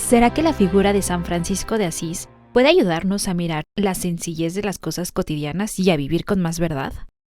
¿Será que la figura de San Francisco de Asís puede ayudarnos a mirar la sencillez de las cosas cotidianas y a vivir con más verdad?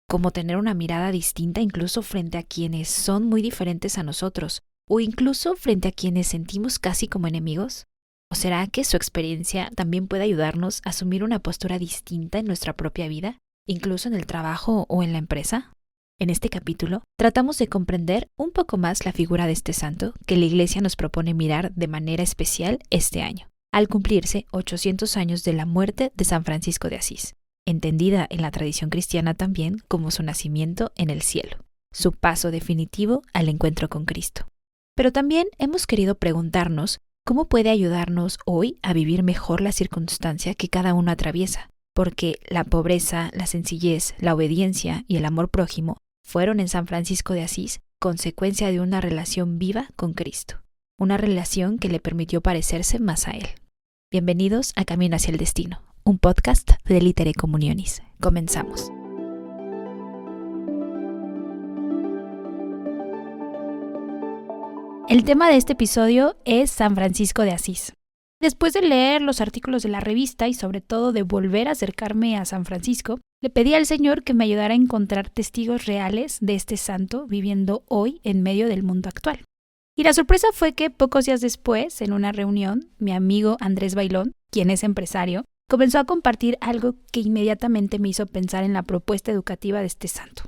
Como tener una mirada distinta incluso frente a quienes son muy diferentes a nosotros, o incluso frente a quienes sentimos casi como enemigos? ¿O será que su experiencia también puede ayudarnos a asumir una postura distinta en nuestra propia vida, incluso en el trabajo o en la empresa? En este capítulo, tratamos de comprender un poco más la figura de este santo que la Iglesia nos propone mirar de manera especial este año, al cumplirse 800 años de la muerte de San Francisco de Asís, entendida en la tradición cristiana también como su nacimiento en el cielo, su paso definitivo al encuentro con Cristo. Pero también hemos querido preguntarnos cómo puede ayudarnos hoy a vivir mejor la circunstancia que cada uno atraviesa, porque la pobreza, la sencillez, la obediencia y el amor prójimo fueron en San Francisco de Asís consecuencia de una relación viva con Cristo, una relación que le permitió parecerse más a Él. Bienvenidos a Camino hacia el Destino, un podcast de Litere Communionis. Comenzamos. El tema de este episodio es San Francisco de Asís. Después de leer los artículos de la revista y sobre todo de volver a acercarme a San Francisco, le pedí al Señor que me ayudara a encontrar testigos reales de este santo viviendo hoy en medio del mundo actual. Y la sorpresa fue que pocos días después, en una reunión, mi amigo Andrés Bailón, quien es empresario, comenzó a compartir algo que inmediatamente me hizo pensar en la propuesta educativa de este santo.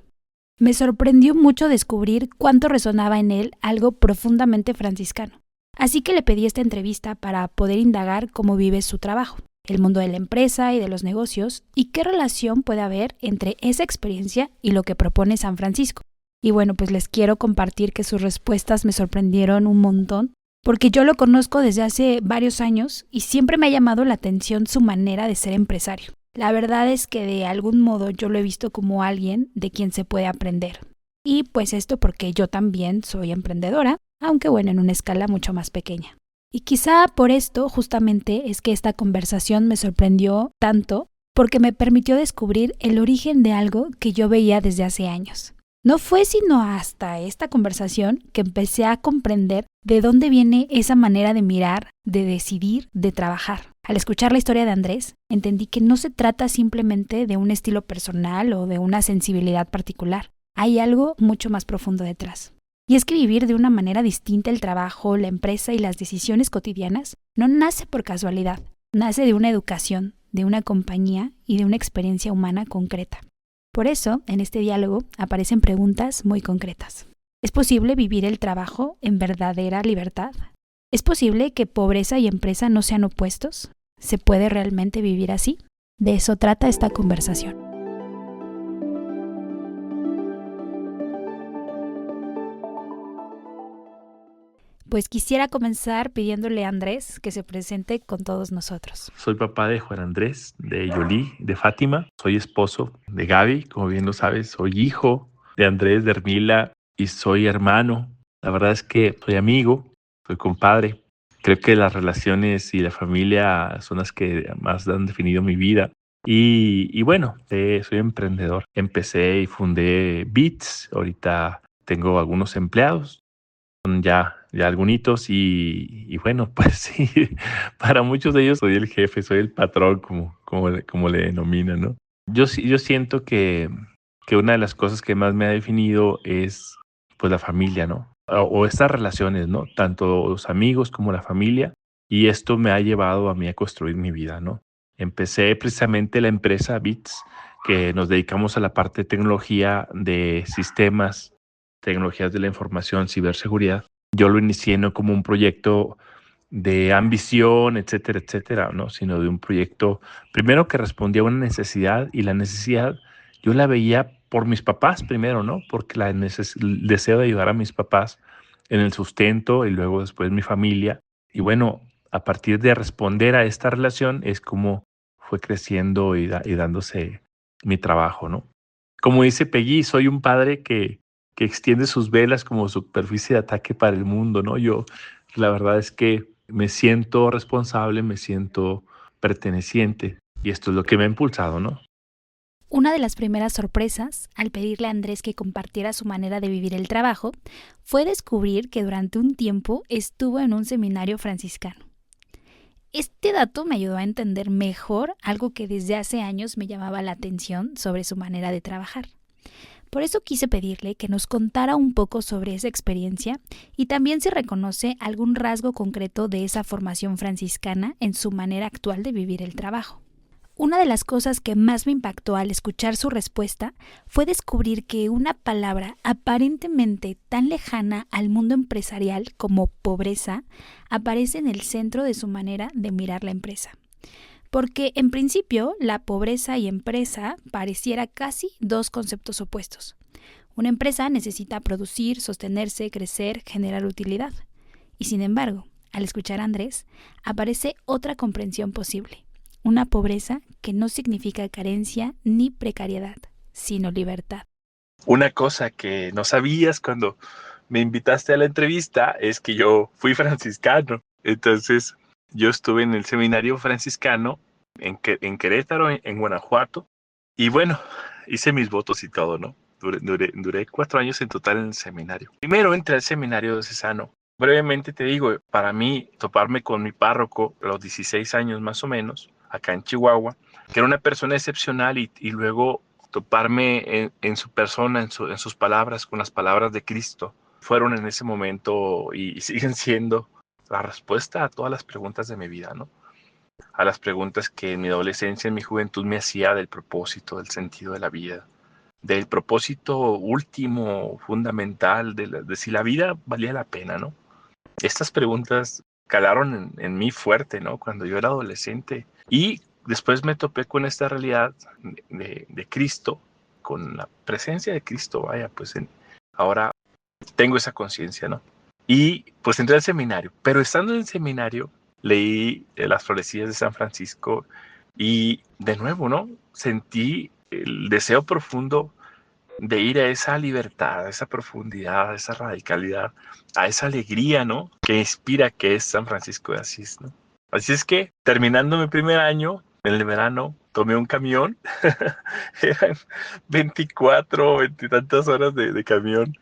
Me sorprendió mucho descubrir cuánto resonaba en él algo profundamente franciscano. Así que le pedí esta entrevista para poder indagar cómo vive su trabajo, el mundo de la empresa y de los negocios, y qué relación puede haber entre esa experiencia y lo que propone San Francisco. Y bueno, pues les quiero compartir que sus respuestas me sorprendieron un montón, porque yo lo conozco desde hace varios años y siempre me ha llamado la atención su manera de ser empresario. La verdad es que de algún modo yo lo he visto como alguien de quien se puede aprender. Y pues esto porque yo también soy emprendedora, aunque bueno, en una escala mucho más pequeña. Y quizá por esto justamente es que esta conversación me sorprendió tanto porque me permitió descubrir el origen de algo que yo veía desde hace años. No fue sino hasta esta conversación que empecé a comprender de dónde viene esa manera de mirar, de decidir, de trabajar. Al escuchar la historia de Andrés, entendí que no se trata simplemente de un estilo personal o de una sensibilidad particular. Hay algo mucho más profundo detrás. Y es que vivir de una manera distinta el trabajo, la empresa y las decisiones cotidianas no nace por casualidad, nace de una educación, de una compañía y de una experiencia humana concreta. Por eso, en este diálogo aparecen preguntas muy concretas. ¿Es posible vivir el trabajo en verdadera libertad? ¿Es posible que pobreza y empresa no sean opuestos? ¿Se puede realmente vivir así? De eso trata esta conversación. Pues quisiera comenzar pidiéndole a Andrés que se presente con todos nosotros. Soy papá de Juan Andrés, de Yolí, de Fátima. Soy esposo de Gaby, como bien lo sabes. Soy hijo de Andrés, de Hermila, y soy hermano. La verdad es que soy amigo, soy compadre. Creo que las relaciones y la familia son las que más han definido mi vida. Y bueno, soy emprendedor. Empecé y fundé Beats. Ahorita tengo algunos empleados. Son ya algunitos y bueno, pues sí, para muchos de ellos soy el jefe, soy el patrón, como le denominan, ¿no? Yo siento que una de las cosas que más me ha definido es pues la familia, ¿no? O estas relaciones, ¿no? Tanto los amigos como la familia, y esto me ha llevado a mí a construir mi vida, ¿no? Empecé precisamente la empresa Bits, que nos dedicamos a la parte de tecnología de sistemas, tecnologías de la información, ciberseguridad. Yo lo inicié no como un proyecto de ambición, etcétera, etcétera, ¿no? Sino de un proyecto, primero que respondía a una necesidad, y la necesidad yo la veía por mis papás primero, ¿no? Porque el deseo de ayudar a mis papás en el sustento y luego después mi familia. Y bueno, a partir de responder a esta relación es como fue creciendo y dándose mi trabajo, ¿no? Como dice Peggy, soy un padre que extiende sus velas como superficie de ataque para el mundo, ¿no? Yo, la verdad es que me siento responsable, me siento perteneciente, y esto es lo que me ha impulsado, ¿no? Una de las primeras sorpresas, al pedirle a Andrés que compartiera su manera de vivir el trabajo, fue descubrir que durante un tiempo estuvo en un seminario franciscano. Este dato me ayudó a entender mejor algo que desde hace años me llamaba la atención sobre su manera de trabajar. Por eso quise pedirle que nos contara un poco sobre esa experiencia y también si reconoce algún rasgo concreto de esa formación franciscana en su manera actual de vivir el trabajo. Una de las cosas que más me impactó al escuchar su respuesta fue descubrir que una palabra aparentemente tan lejana al mundo empresarial como pobreza aparece en el centro de su manera de mirar la empresa. Porque en principio la pobreza y empresa pareciera casi dos conceptos opuestos. Una empresa necesita producir, sostenerse, crecer, generar utilidad. Y sin embargo, al escuchar a Andrés, aparece otra comprensión posible. Una pobreza que no significa carencia ni precariedad, sino libertad. Una cosa que no sabías cuando me invitaste a la entrevista es que yo fui franciscano. Entonces, yo estuve en el seminario franciscano en Querétaro, en Guanajuato. Y bueno, hice mis votos y todo, ¿no? Duré 4 años en total en el seminario. Primero entré al seminario diocesano. Brevemente te digo, para mí, toparme con mi párroco a los 16 años más o menos, acá en Chihuahua, que era una persona excepcional y luego toparme en su persona, en sus palabras, con las palabras de Cristo, fueron en ese momento y siguen siendo la respuesta a todas las preguntas de mi vida, ¿no? A las preguntas que en mi adolescencia, en mi juventud me hacía del propósito, del sentido de la vida, del propósito último, fundamental, de si la vida valía la pena, ¿no? Estas preguntas calaron en mí fuerte, ¿no? Cuando yo era adolescente. Y después me topé con esta realidad de Cristo, con la presencia de Cristo, vaya, pues ahora tengo esa conciencia, ¿no? Y pues entré al seminario, pero estando en el seminario leí Las florecillas de San Francisco y de nuevo, ¿no? Sentí el deseo profundo de ir a esa libertad, a esa profundidad, a esa radicalidad, a esa alegría, ¿no? Que inspira que es San Francisco de Asís, ¿no? Así es que, terminando mi primer año, en el verano, tomé un camión, eran 24, 20 y tantas horas de camión,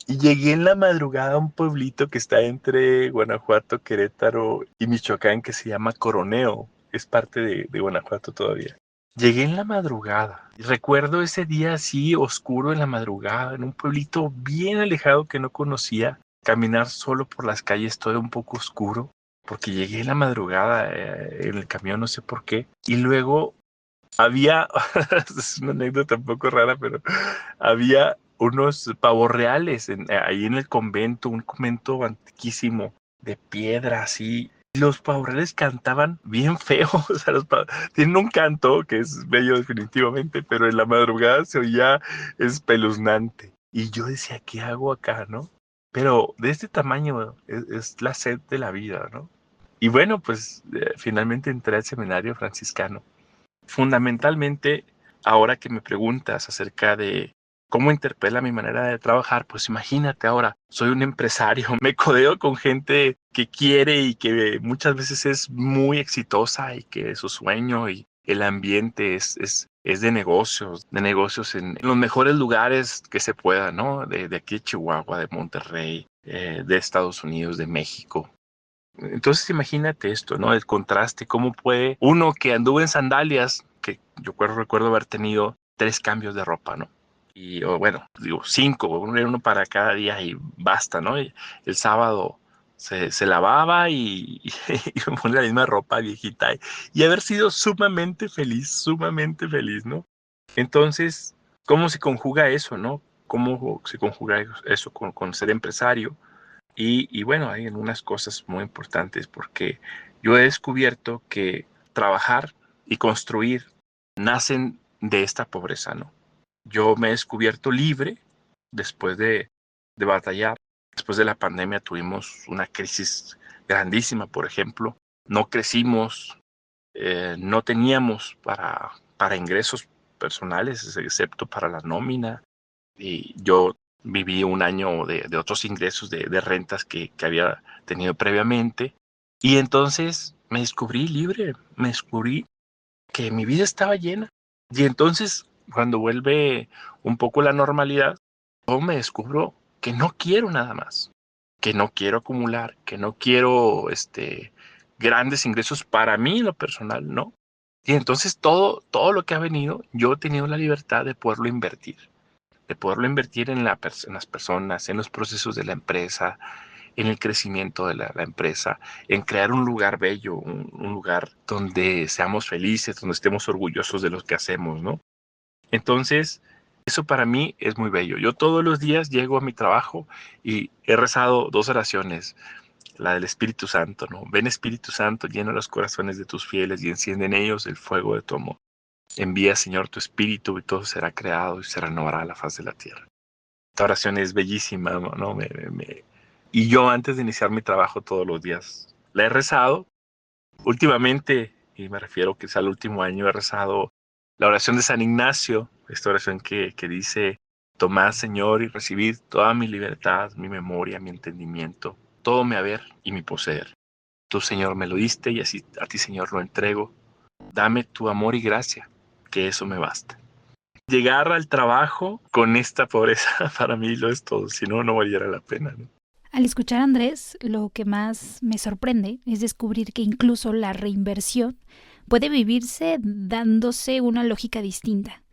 y llegué en la madrugada a un pueblito que está entre Guanajuato, Querétaro y Michoacán, que se llama Coroneo, es parte de Guanajuato todavía. Llegué en la madrugada. Recuerdo ese día así oscuro en la madrugada, en un pueblito bien alejado que no conocía. Caminar solo por las calles todo un poco oscuro, porque llegué en la madrugada en el camión, no sé por qué. Y luego había, es una anécdota un poco rara, pero había unos pavos reales ahí en el convento, un convento antiquísimo de piedra así. Los pavos cantaban bien feo, o sea, tienen un canto que es bello definitivamente, pero en la madrugada se oía espeluznante. Y yo decía, ¿qué hago acá, no? Pero de este tamaño es la sed de la vida, ¿no? Y bueno, pues finalmente entré al seminario franciscano. Fundamentalmente, ahora que me preguntas acerca de cómo interpela mi manera de trabajar, pues imagínate ahora, soy un empresario, me codeo con gente que quiere y que muchas veces es muy exitosa y que su sueño y el ambiente es de negocios en los mejores lugares que se pueda, ¿no? De aquí de Chihuahua, de Monterrey, de Estados Unidos, de México. Entonces imagínate esto, ¿no? El contraste, cómo puede uno que anduvo en sandalias, que yo recuerdo haber tenido 3 cambios de ropa, ¿no? Y o bueno, digo 5, uno para cada día y basta, ¿no? Y el sábado se lavaba y me ponía la misma ropa viejita y haber sido sumamente feliz, ¿no? Entonces, ¿cómo se conjuga eso, no? ¿Cómo se conjuga eso con ser empresario? Y bueno, hay algunas cosas muy importantes porque yo he descubierto que trabajar y construir nacen de esta pobreza, ¿no? Yo me he descubierto libre después de batallar. Después de la pandemia tuvimos una crisis grandísima, por ejemplo. No crecimos, no teníamos para ingresos personales, excepto para la nómina. Y yo viví un año de otros ingresos de rentas que había tenido previamente. Y entonces me descubrí libre, me descubrí que mi vida estaba llena. Y entonces, cuando vuelve un poco la normalidad, yo me descubro que no quiero nada más, que no quiero acumular, que no quiero grandes ingresos para mí en lo personal, ¿no? Y entonces todo lo que ha venido, yo he tenido la libertad de poderlo invertir. De poderlo invertir en las personas, en los procesos de la empresa, en el crecimiento de la empresa, en crear un lugar bello, un lugar donde seamos felices, donde estemos orgullosos de lo que hacemos, ¿no? Entonces, eso para mí es muy bello. Yo todos los días llego a mi trabajo y he rezado 2 oraciones. La del Espíritu Santo, ¿no? Ven Espíritu Santo, llena los corazones de tus fieles y enciende en ellos el fuego de tu amor. Envía, Señor, tu Espíritu y todo será creado y se renovará la faz de la tierra. Esta oración es bellísima, ¿no? Y yo antes de iniciar mi trabajo todos los días la he rezado. Últimamente, y me refiero que es al último año, he rezado la oración de San Ignacio, esta oración que dice: tomad, Señor, y recibid toda mi libertad, mi memoria, mi entendimiento, todo mi haber y mi poseer. Tú, Señor, me lo diste y así a ti, Señor, lo entrego. Dame tu amor y gracia, que eso me basta. Llegar al trabajo con esta pobreza para mí lo es todo, si no, no valiera la pena, ¿no? Al escuchar a Andrés, lo que más me sorprende es descubrir que incluso la reinversión puede vivirse dándose una lógica distinta,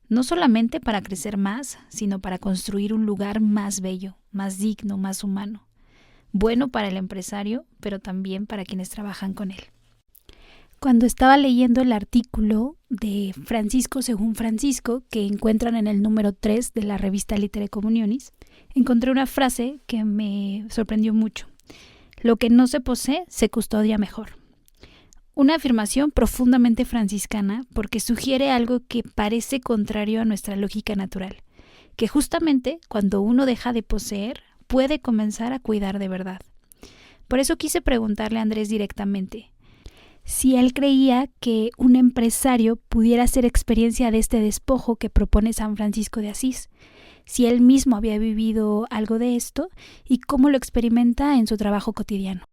no solamente para crecer más, sino para construir un lugar más bello, más digno, más humano, bueno para el empresario, pero también para quienes trabajan con él. Cuando estaba leyendo el artículo de Francisco según Francisco, que encuentran en el número 3 de la revista Litere Communionis, encontré una frase que me sorprendió mucho. Lo que no se posee, se custodia mejor. Una afirmación profundamente franciscana porque sugiere algo que parece contrario a nuestra lógica natural, que justamente cuando uno deja de poseer, puede comenzar a cuidar de verdad. Por eso quise preguntarle a Andrés directamente si él creía que un empresario pudiera hacer experiencia de este despojo que propone San Francisco de Asís, si él mismo había vivido algo de esto y cómo lo experimenta en su trabajo cotidiano.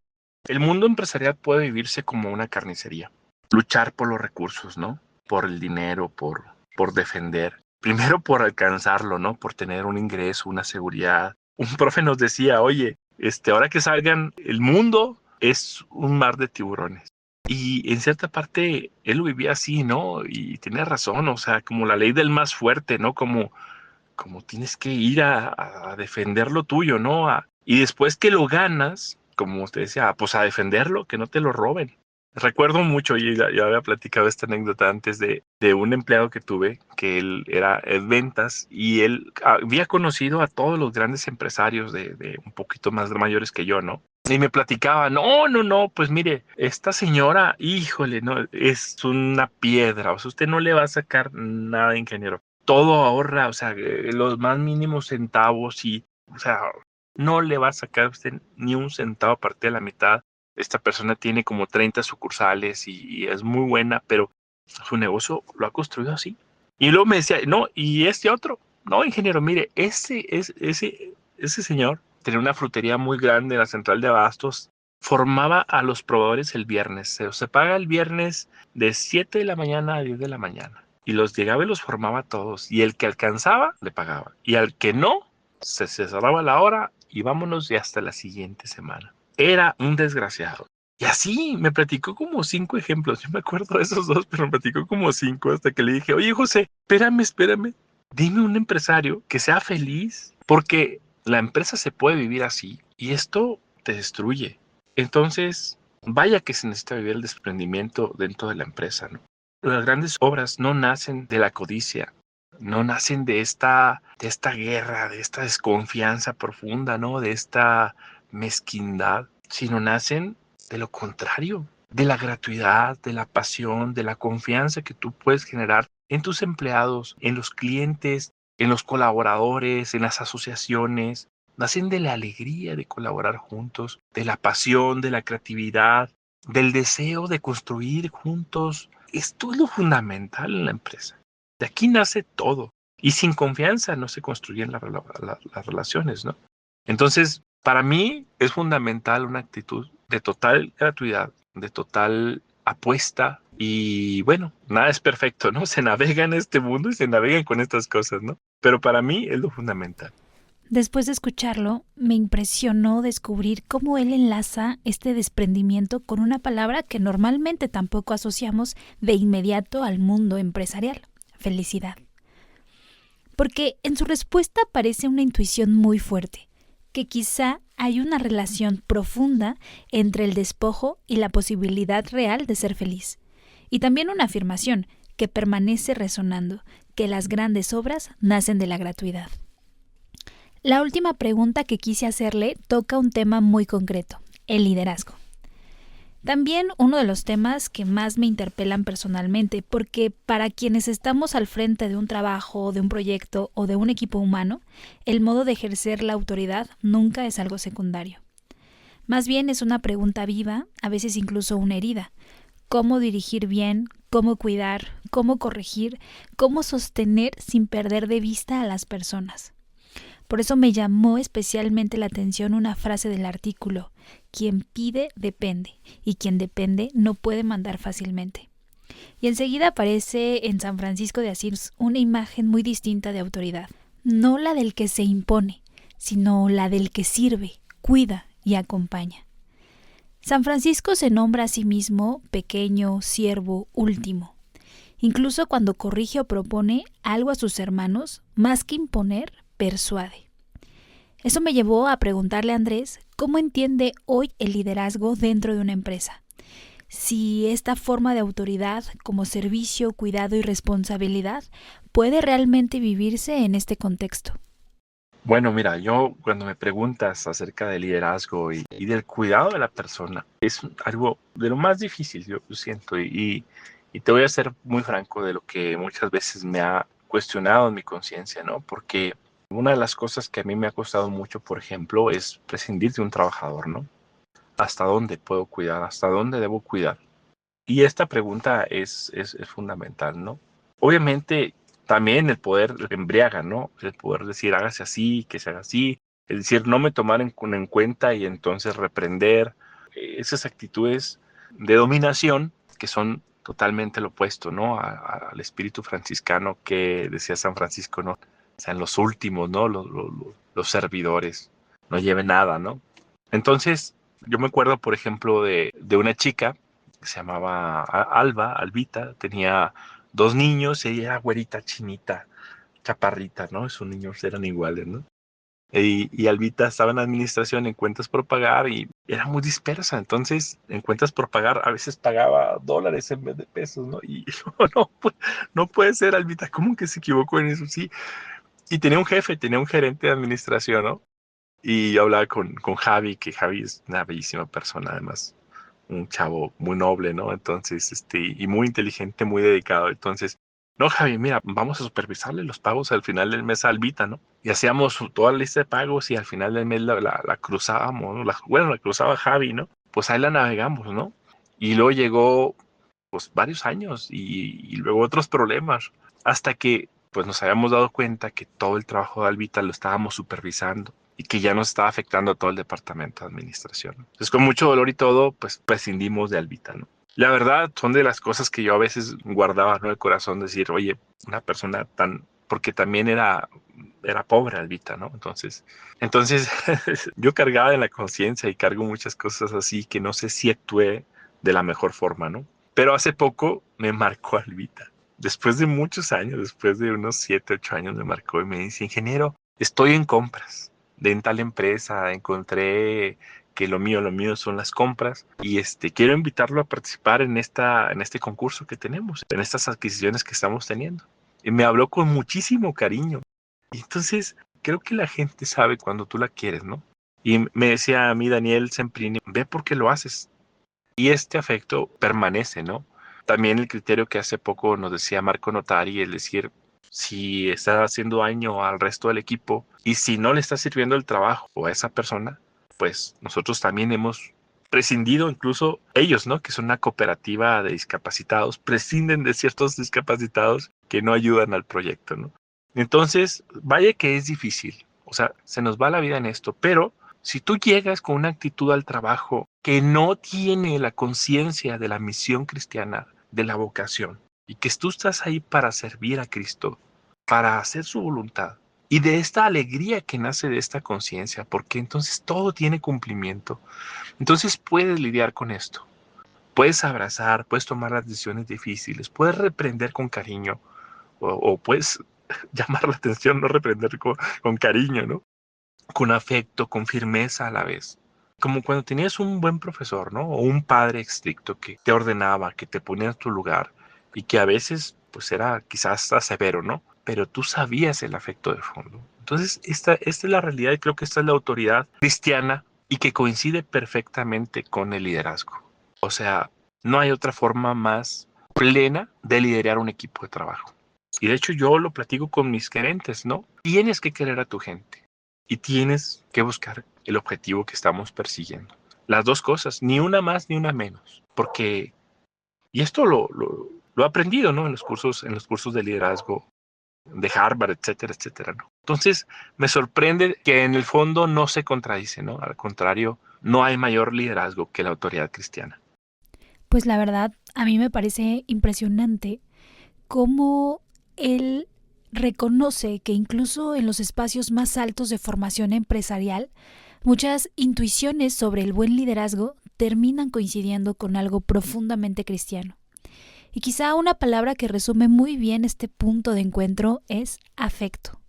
El mundo empresarial puede vivirse como una carnicería. Luchar por los recursos, ¿no? Por el dinero, por defender. Primero por alcanzarlo, ¿no? Por tener un ingreso, una seguridad. Un profe nos decía: oye, ahora que salgan, el mundo es un mar de tiburones. Y en cierta parte él lo vivía así, ¿no? Y tenía razón, o sea, como la ley del más fuerte, ¿no? Como tienes que ir a defender lo tuyo, ¿no? Y después que lo ganas, como usted decía, pues a defenderlo, que no te lo roben. Recuerdo mucho, y ya había platicado esta anécdota antes de un empleado que tuve, que él era en ventas y él había conocido a todos los grandes empresarios de un poquito más mayores que yo, ¿no? Y me platicaba: no, pues mire, esta señora, híjole, no, es una piedra, o sea, usted no le va a sacar nada, ingeniero. Todo ahorra, o sea, los más mínimos centavos y, o sea, no le va a sacar usted ni un centavo aparte de la mitad. Esta persona tiene como 30 sucursales y es muy buena, pero su negocio lo ha construido así. Y luego me decía: no, y este otro, no, ingeniero, mire, ese señor tenía una frutería muy grande en la central de abastos, formaba a los probadores el viernes, se paga el viernes de 7 de la mañana a 10 de la mañana. Y los llegaba y los formaba a todos. Y el que alcanzaba, le pagaba. Y al que no, se cerraba la hora y vámonos y hasta la siguiente semana. Era un desgraciado. Y así me platicó como 5 ejemplos. Yo me acuerdo de esos 2, pero me platicó como 5 hasta que le dije: oye, José, espérame. Dime un empresario que sea feliz, porque la empresa se puede vivir así y esto te destruye. Entonces, vaya que se necesita vivir el desprendimiento dentro de la empresa, ¿no? Las grandes obras no nacen de la codicia, no nacen de esta guerra, de esta desconfianza profunda, ¿no? De esta mezquindad, sino nacen de lo contrario, de la gratuidad, de la pasión, de la confianza que tú puedes generar en tus empleados, en los clientes, en los colaboradores, en las asociaciones. Nacen de la alegría de colaborar juntos, de la pasión, de la creatividad, del deseo de construir juntos. Esto es lo fundamental en la empresa. De aquí nace todo. Y sin confianza no se construyen las relaciones, ¿no? Entonces, para mí es fundamental una actitud de total gratuidad, de total apuesta. Y bueno, nada es perfecto, ¿no? Se navega en este mundo y se navegan con estas cosas, ¿no? Pero para mí es lo fundamental. Después de escucharlo, me impresionó descubrir cómo él enlaza este desprendimiento con una palabra que normalmente tampoco asociamos de inmediato al mundo empresarial: felicidad. Porque en su respuesta aparece una intuición muy fuerte, que quizá hay una relación profunda entre el despojo y la posibilidad real de ser feliz. Y también una afirmación que permanece resonando, que las grandes obras nacen de la gratuidad. La última pregunta que quise hacerle toca un tema muy concreto: el liderazgo. También uno de los temas que más me interpelan personalmente, porque para quienes estamos al frente de un trabajo, de un proyecto o de un equipo humano, el modo de ejercer la autoridad nunca es algo secundario. Más bien es una pregunta viva, a veces incluso una herida. ¿Cómo dirigir bien? ¿Cómo cuidar? ¿Cómo corregir? ¿Cómo sostener sin perder de vista a las personas? Por eso me llamó especialmente la atención una frase del artículo: quien pide depende, y quien depende no puede mandar fácilmente. Y enseguida aparece en San Francisco de Asís una imagen muy distinta de autoridad, no la del que se impone, sino la del que sirve, cuida y acompaña. San Francisco se nombra a sí mismo pequeño, siervo, último. Incluso cuando corrige o propone algo a sus hermanos, más que imponer, persuade. Eso me llevó a preguntarle a Andrés cómo entiende hoy el liderazgo dentro de una empresa. Si esta forma de autoridad como servicio, cuidado y responsabilidad puede realmente vivirse en este contexto. Bueno, mira, yo cuando me preguntas acerca del liderazgo y del cuidado de la persona, es algo de lo más difícil, yo siento, y te voy a ser muy franco de lo que muchas veces me ha cuestionado en mi conciencia, ¿no? Porque una de las cosas que a mí me ha costado mucho, por ejemplo, es prescindir de un trabajador, ¿no? ¿Hasta dónde puedo cuidar? ¿Hasta dónde debo cuidar? Y esta pregunta es fundamental, ¿no? Obviamente, también el poder embriaga, ¿no? El poder decir, hágase así, que se haga así. Es decir, no me tomar en cuenta y entonces reprender. Esas actitudes de dominación que son totalmente lo opuesto, ¿no? Al espíritu franciscano que decía San Francisco, ¿no? O sea, en los últimos, ¿no? Los servidores no lleven nada, ¿no? Entonces, yo me acuerdo, por ejemplo, de una chica que se llamaba Albita, tenía dos niños, ella era güerita, chinita, chaparrita, ¿no? Esos niños eran iguales, ¿no? Y Albita estaba en administración en cuentas por pagar y era muy dispersa. Entonces, en cuentas por pagar, a veces pagaba dólares en vez de pesos, ¿no? Y no puede ser, Albita, ¿cómo que se equivocó en eso? Sí. Y tenía un jefe, tenía un gerente de administración, ¿no? Y yo hablaba con Javi, que Javi es una bellísima persona, además, un chavo muy noble, ¿no? Entonces, y muy inteligente, muy dedicado. Entonces, no, Javi, mira, vamos a supervisarle los pagos al final del mes a Albita, ¿no? Y hacíamos toda la lista de pagos y al final del mes la cruzábamos, ¿no? La cruzaba Javi, ¿no? Pues ahí la navegamos, ¿no? Y luego llegó, pues, varios años y luego otros problemas, hasta que, pues, nos habíamos dado cuenta que todo el trabajo de Albita lo estábamos supervisando y que ya nos estaba afectando a todo el departamento de administración. Entonces, con mucho dolor y todo, pues prescindimos de Albita, ¿no? La verdad, son de las cosas que yo a veces guardaba, ¿no? El corazón, decir, oye, una persona tan, porque también era pobre Albita, ¿no? Entonces yo cargaba en la conciencia y cargo muchas cosas así que no sé si actué de la mejor forma, ¿no? Pero hace poco me marcó Albita. Después de muchos años, después de unos 7, 8 años me marcó y me dice, ingeniero, estoy en compras de en tal empresa, encontré que lo mío son las compras y quiero invitarlo a participar en este concurso que tenemos, en estas adquisiciones que estamos teniendo. Y me habló con muchísimo cariño. Y entonces creo que la gente sabe cuando tú la quieres, ¿no? Y me decía a mí Daniel Semprini, ve por qué lo haces. Y este afecto permanece, ¿no? También el criterio que hace poco nos decía Marco Notari, es decir, si está haciendo daño al resto del equipo y si no le está sirviendo el trabajo a esa persona, pues nosotros también hemos prescindido, incluso ellos, ¿no? Que son una cooperativa de discapacitados, prescinden de ciertos discapacitados que no ayudan al proyecto, ¿no? Entonces, vaya que es difícil, o sea, se nos va la vida en esto, pero si tú llegas con una actitud al trabajo que no tiene la conciencia de la misión cristiana, de la vocación, y que tú estás ahí para servir a Cristo, para hacer su voluntad, Y de esta alegría que nace de esta conciencia, porque entonces todo tiene cumplimiento. Entonces puedes lidiar con esto. Puedes abrazar, puedes tomar las decisiones difíciles, puedes reprender con cariño o puedes llamar la atención, no reprender con cariño, ¿no? Con afecto, con firmeza a la vez. Como cuando tenías un buen profesor, ¿no? O un padre estricto que te ordenaba, que te ponía en tu lugar y que a veces pues era quizás hasta severo, ¿no? Pero tú sabías el afecto de fondo. Entonces, esta es la realidad y creo que esta es la autoridad cristiana y que coincide perfectamente con el liderazgo. O sea, no hay otra forma más plena de liderar un equipo de trabajo. Y de hecho yo lo platico con mis gerentes, ¿no? Tienes que querer a tu gente y tienes que buscar el objetivo que estamos persiguiendo. Las dos cosas, ni una más ni una menos. Porque, y esto lo he aprendido, ¿no? En los cursos de liderazgo de Harvard, etcétera, etcétera, ¿no? Entonces, me sorprende que en el fondo no se contradice, ¿no? Al contrario, no hay mayor liderazgo que la autoridad cristiana. Pues la verdad, a mí me parece impresionante cómo él reconoce que incluso en los espacios más altos de formación empresarial, muchas intuiciones sobre el buen liderazgo terminan coincidiendo con algo profundamente cristiano. Y quizá una palabra que resume muy bien este punto de encuentro es afecto.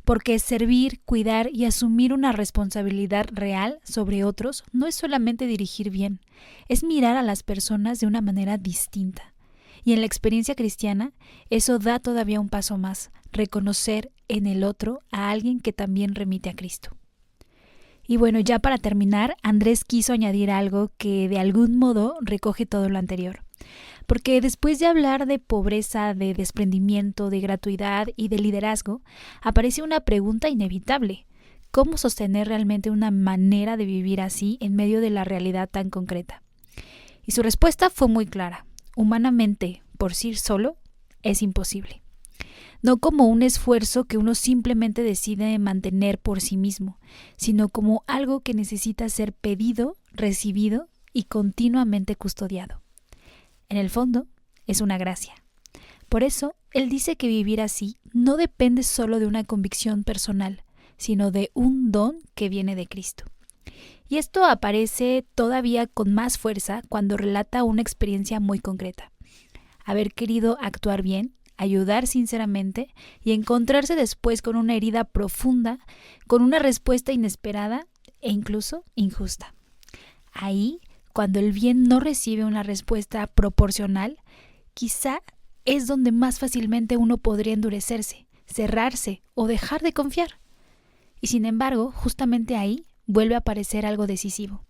Porque servir, cuidar y asumir una responsabilidad real sobre otros no es solamente dirigir bien, es mirar a las personas de una manera distinta. Y en la experiencia cristiana, eso da todavía un paso más, reconocer en el otro a alguien que también remite a Cristo. Y bueno, ya para terminar, Andrés quiso añadir algo que de algún modo recoge todo lo anterior. Porque después de hablar de pobreza, de desprendimiento, de gratuidad y de liderazgo, aparece una pregunta inevitable. ¿Cómo sostener realmente una manera de vivir así en medio de la realidad tan concreta? Y su respuesta fue muy clara. Humanamente, por sí solo, es imposible. No como un esfuerzo que uno simplemente decide mantener por sí mismo, sino como algo que necesita ser pedido, recibido y continuamente custodiado. En el fondo, es una gracia. Por eso, él dice que vivir así no depende solo de una convicción personal, sino de un don que viene de Cristo. Y esto aparece todavía con más fuerza cuando relata una experiencia muy concreta. Haber querido actuar bien, ayudar sinceramente y encontrarse después con una herida profunda, con una respuesta inesperada e incluso injusta. Ahí, cuando el bien no recibe una respuesta proporcional, quizá es donde más fácilmente uno podría endurecerse, cerrarse o dejar de confiar. Y sin embargo, justamente ahí vuelve a aparecer algo decisivo,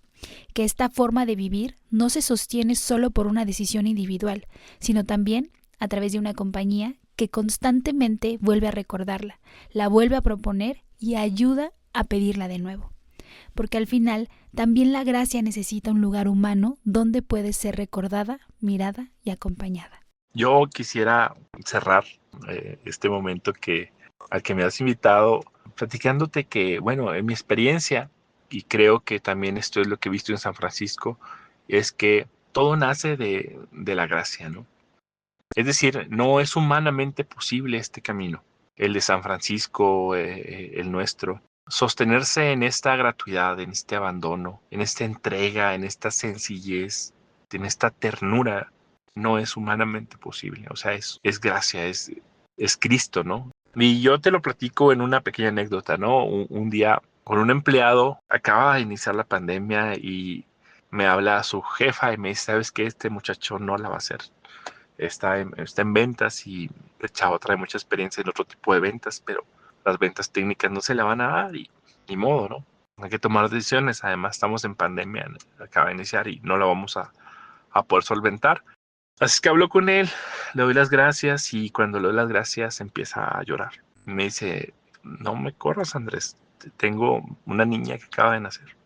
que esta forma de vivir no se sostiene solo por una decisión individual, sino también a través de una compañía que constantemente vuelve a recordarla, la vuelve a proponer y ayuda a pedirla de nuevo. Porque al final también la gracia necesita un lugar humano donde puede ser recordada, mirada y acompañada. Yo quisiera cerrar este momento al que me has invitado, platicándote que, bueno, en mi experiencia, y creo que también esto es lo que he visto en San Francisco, es que todo nace de la gracia, ¿no? Es decir, no es humanamente posible este camino, el de San Francisco, el nuestro. Sostenerse en esta gratuidad, en este abandono, en esta entrega, en esta sencillez, en esta ternura, no es humanamente posible. O sea, es gracia, es Cristo, ¿no? Y yo te lo platico en una pequeña anécdota, ¿no? Un día con un empleado, acaba de iniciar la pandemia y me habla su jefa y me dice, ¿sabes qué? Este muchacho no la va a hacer. Está en ventas y el chavo trae mucha experiencia en otro tipo de ventas, pero las ventas técnicas no se le van a dar y ni modo, ¿no? Hay que tomar decisiones. Además, estamos en pandemia, acaba de iniciar y no la vamos a poder solventar. Así que hablo con él, le doy las gracias y cuando le doy las gracias empieza a llorar. Me dice, no me corras, Andrés, tengo una niña que acaba de nacer.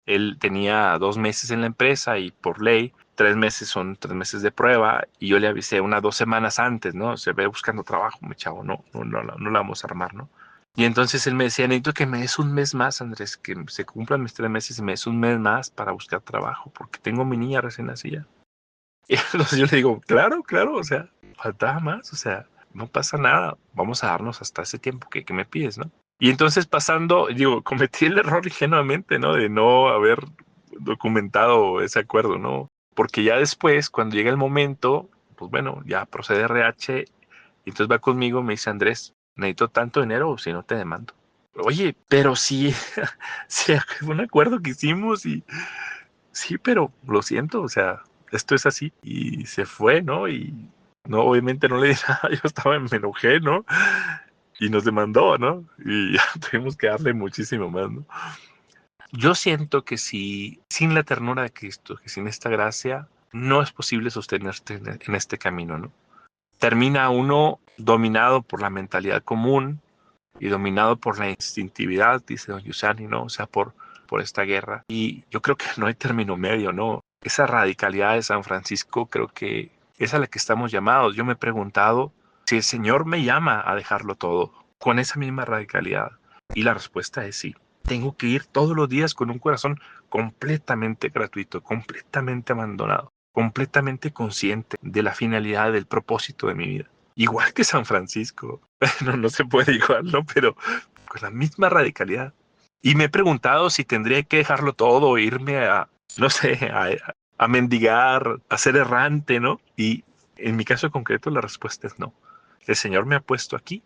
Él tenía 2 meses en la empresa y por ley 3 meses son 3 meses de prueba y yo le avisé unas 2 semanas antes, ¿no? Se ve buscando trabajo, mi chavo, no la vamos a armar, ¿no? Y entonces él me decía, necesito que me des un mes más, Andrés, que se cumplan mis 3 meses y me des un mes más para buscar trabajo, porque tengo mi niña recién nacida. Y entonces yo le digo, claro, o sea, faltaba más, o sea, no pasa nada, vamos a darnos hasta ese tiempo que me pides, ¿no? Y entonces cometí el error ingenuamente, ¿no? De no haber documentado ese acuerdo, ¿no? Porque ya después, cuando llega el momento, pues bueno, ya procede RH, y entonces va conmigo y me dice, Andrés, necesito tanto dinero o si no te demando. Oye, pero sí, sí, fue un acuerdo que hicimos y sí, pero lo siento, o sea, esto es así. Y se fue, ¿no? Y no, obviamente no le di nada, me enojé, ¿no? Y nos demandó, ¿no? Y ya tuvimos que darle muchísimo más, ¿no? Yo siento que si sin la ternura de Cristo, que sin esta gracia, no es posible sostenerse en este camino, ¿no? Termina uno dominado por la mentalidad común y dominado por la instintividad, dice don Giussani, ¿no? O sea, por esta guerra. Y yo creo que no hay término medio, ¿no? Esa radicalidad de San Francisco creo que es a la que estamos llamados. Yo me he preguntado si el Señor me llama a dejarlo todo con esa misma radicalidad. Y la respuesta es sí. Tengo que ir todos los días con un corazón completamente gratuito, completamente abandonado, completamente consciente de la finalidad, del propósito de mi vida. Igual que San Francisco. No se puede igual, ¿no? Pero con la misma radicalidad. Y me he preguntado si tendría que dejarlo todo, irme no sé, a mendigar, a ser errante, ¿no? Y en mi caso concreto la respuesta es no. El Señor me ha puesto aquí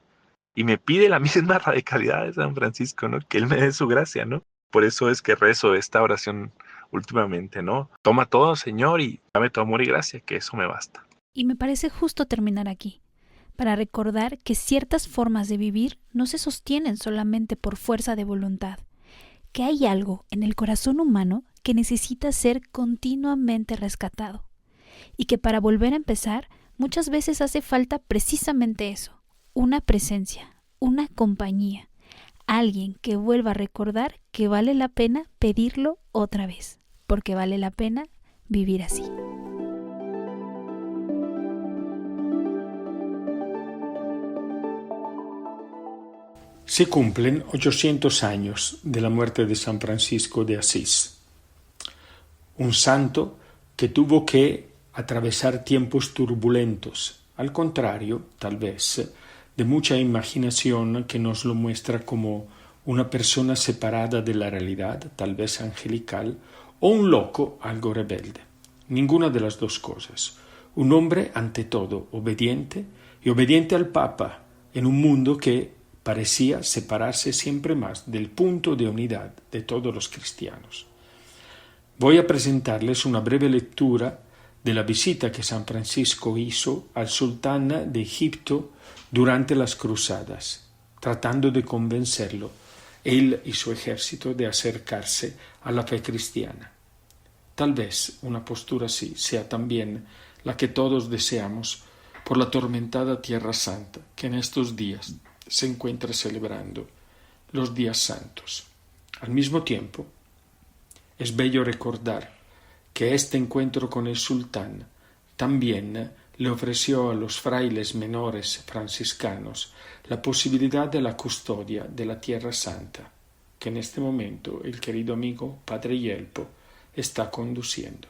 y me pide la misma radicalidad de San Francisco, ¿no? Que Él me dé su gracia, ¿no? Por eso es que rezo esta oración últimamente, ¿no? Toma todo, Señor, y dame tu amor y gracia, que eso me basta. Y me parece justo terminar aquí, para recordar que ciertas formas de vivir no se sostienen solamente por fuerza de voluntad, que hay algo en el corazón humano que necesita ser continuamente rescatado, y que para volver a empezar muchas veces hace falta precisamente eso, una presencia, una compañía, alguien que vuelva a recordar que vale la pena pedirlo otra vez, porque vale la pena vivir así. Se cumplen 800 años de la muerte de San Francisco de Asís, un santo que tuvo que atravesar tiempos turbulentos, al contrario, tal vez, de mucha imaginación que nos lo muestra como una persona separada de la realidad, tal vez angelical, o un loco algo rebelde. Ninguna de las dos cosas. Un hombre, ante todo, obediente, y obediente al Papa, en un mundo que parecía separarse siempre más del punto de unidad de todos los cristianos. Voy a presentarles una breve lectura de la visita que San Francisco hizo al sultán de Egipto durante las cruzadas, tratando de convencerlo, él y su ejército, de acercarse a la fe cristiana. Tal vez una postura así sea también la que todos deseamos por la atormentada Tierra Santa, que en estos días se encuentra celebrando los días santos. Al mismo tiempo, es bello recordar que este encuentro con el sultán también le ofreció a los frailes menores franciscanos la posibilidad de la custodia de la Tierra Santa, que en este momento el querido amigo Padre Yelpo está conduciendo.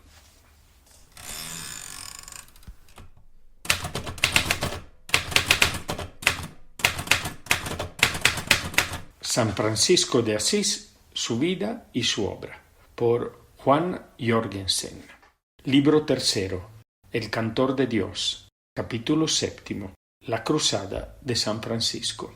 San Francisco de Asís, su vida y su obra, por Juan Jorgensen. Libro tercero, El Cantor de Dios, capítulo séptimo, La Cruzada de San Francisco.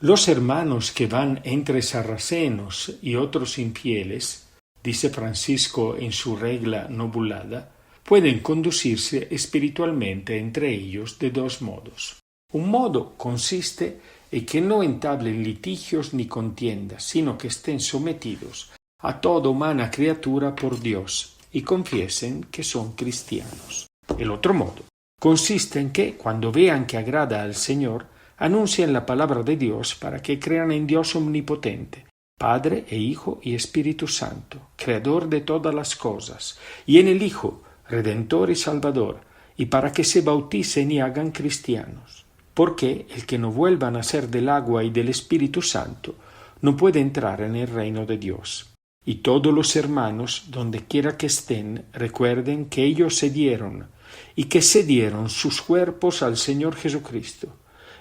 Los hermanos que van entre sarracenos y otros infieles, dice Francisco en su regla nobulada, pueden conducirse espiritualmente entre ellos de dos modos. Un modo consiste en que no entablen litigios ni contiendas, sino que estén sometidos a toda humana criatura por Dios y confiesen que son cristianos. El otro modo consiste en que, cuando vean que agrada al Señor, anuncien la palabra de Dios para que crean en Dios omnipotente, Padre e Hijo y Espíritu Santo, Creador de todas las cosas, y en el Hijo, Redentor y Salvador, y para que se bauticen y hagan cristianos. Porque el que no vuelva a nacer del agua y del Espíritu Santo no puede entrar en el reino de Dios. Y todos los hermanos, donde quiera que estén, recuerden que ellos se dieron y que cedieron sus cuerpos al Señor Jesucristo,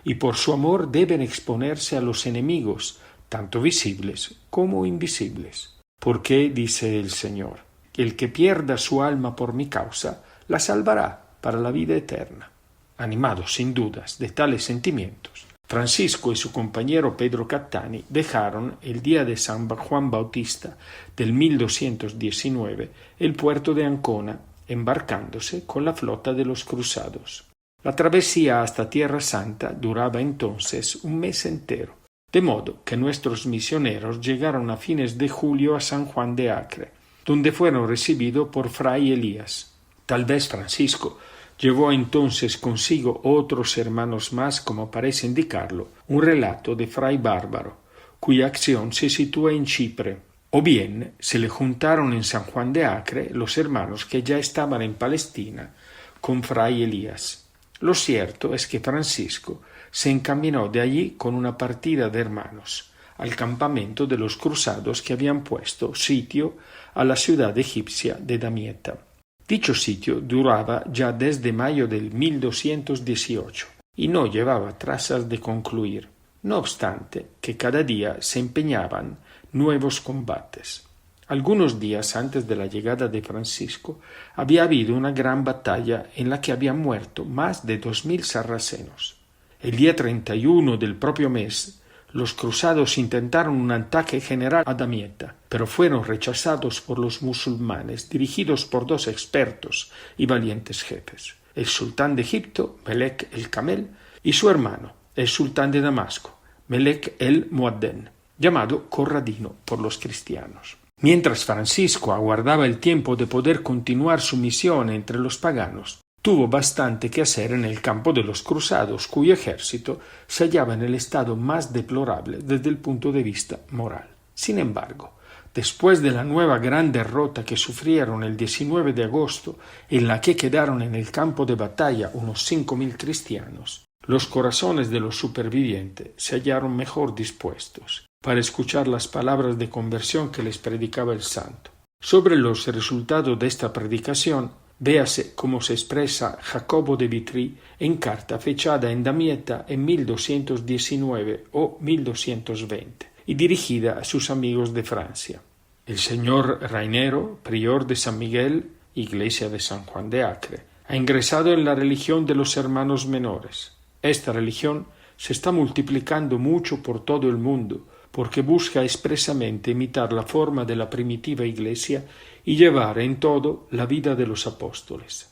y por su amor deben exponerse a los enemigos, tanto visibles como invisibles. Porque, dice el Señor, el que pierda su alma por mi causa, la salvará para la vida eterna. Animados sin dudas de tales sentimientos, Francisco y su compañero Pedro Cattani dejaron el día de San Juan Bautista del 1219 el puerto de Ancona, embarcándose con la flota de los cruzados. La travesía hasta Tierra Santa duraba entonces un mes entero, de modo que nuestros misioneros llegaron a fines de julio a San Juan de Acre, donde fueron recibidos por Fray Elías. Tal vez Francisco llevó entonces consigo otros hermanos más, como parece indicarlo un relato de Fray Bárbaro, cuya acción se sitúa en Chipre, o bien se le juntaron en San Juan de Acre los hermanos que ya estaban en Palestina con Fray Elías. Lo cierto es que Francisco se encaminó de allí con una partida de hermanos al campamento de los cruzados que habían puesto sitio a la ciudad egipcia de Damieta. Dicho sitio duraba ya desde mayo del 1218 y no llevaba trazas de concluir, no obstante que cada día se empeñaban nuevos combates. Algunos días antes de la llegada de Francisco había habido una gran batalla en la que habían muerto más de 2000 sarracenos. El día 31 del propio mes, los cruzados intentaron un ataque general a Damieta, pero fueron rechazados por los musulmanes, dirigidos por dos expertos y valientes jefes, el sultán de Egipto, Melek el Camel, y su hermano, el sultán de Damasco, Melek el Muadden, llamado Corradino por los cristianos. Mientras Francisco aguardaba el tiempo de poder continuar su misión entre los paganos, tuvo bastante que hacer en el campo de los cruzados, cuyo ejército se hallaba en el estado más deplorable desde el punto de vista moral. Sin embargo, después de la nueva gran derrota que sufrieron el 19 de agosto, en la que quedaron en el campo de batalla unos 5000 cristianos, los corazones de los supervivientes se hallaron mejor dispuestos para escuchar las palabras de conversión que les predicaba el santo. Sobre los resultados de esta predicación, véase cómo se expresa Jacobo de Vitry en carta fechada en Damieta en 1219 o 1220 y dirigida a sus amigos de Francia. El señor Rainero, prior de San Miguel, iglesia de San Juan de Acre, ha ingresado en la religión de los hermanos menores. Esta religión se está multiplicando mucho por todo el mundo, porque busca expresamente imitar la forma de la primitiva Iglesia y llevar en todo la vida de los apóstoles.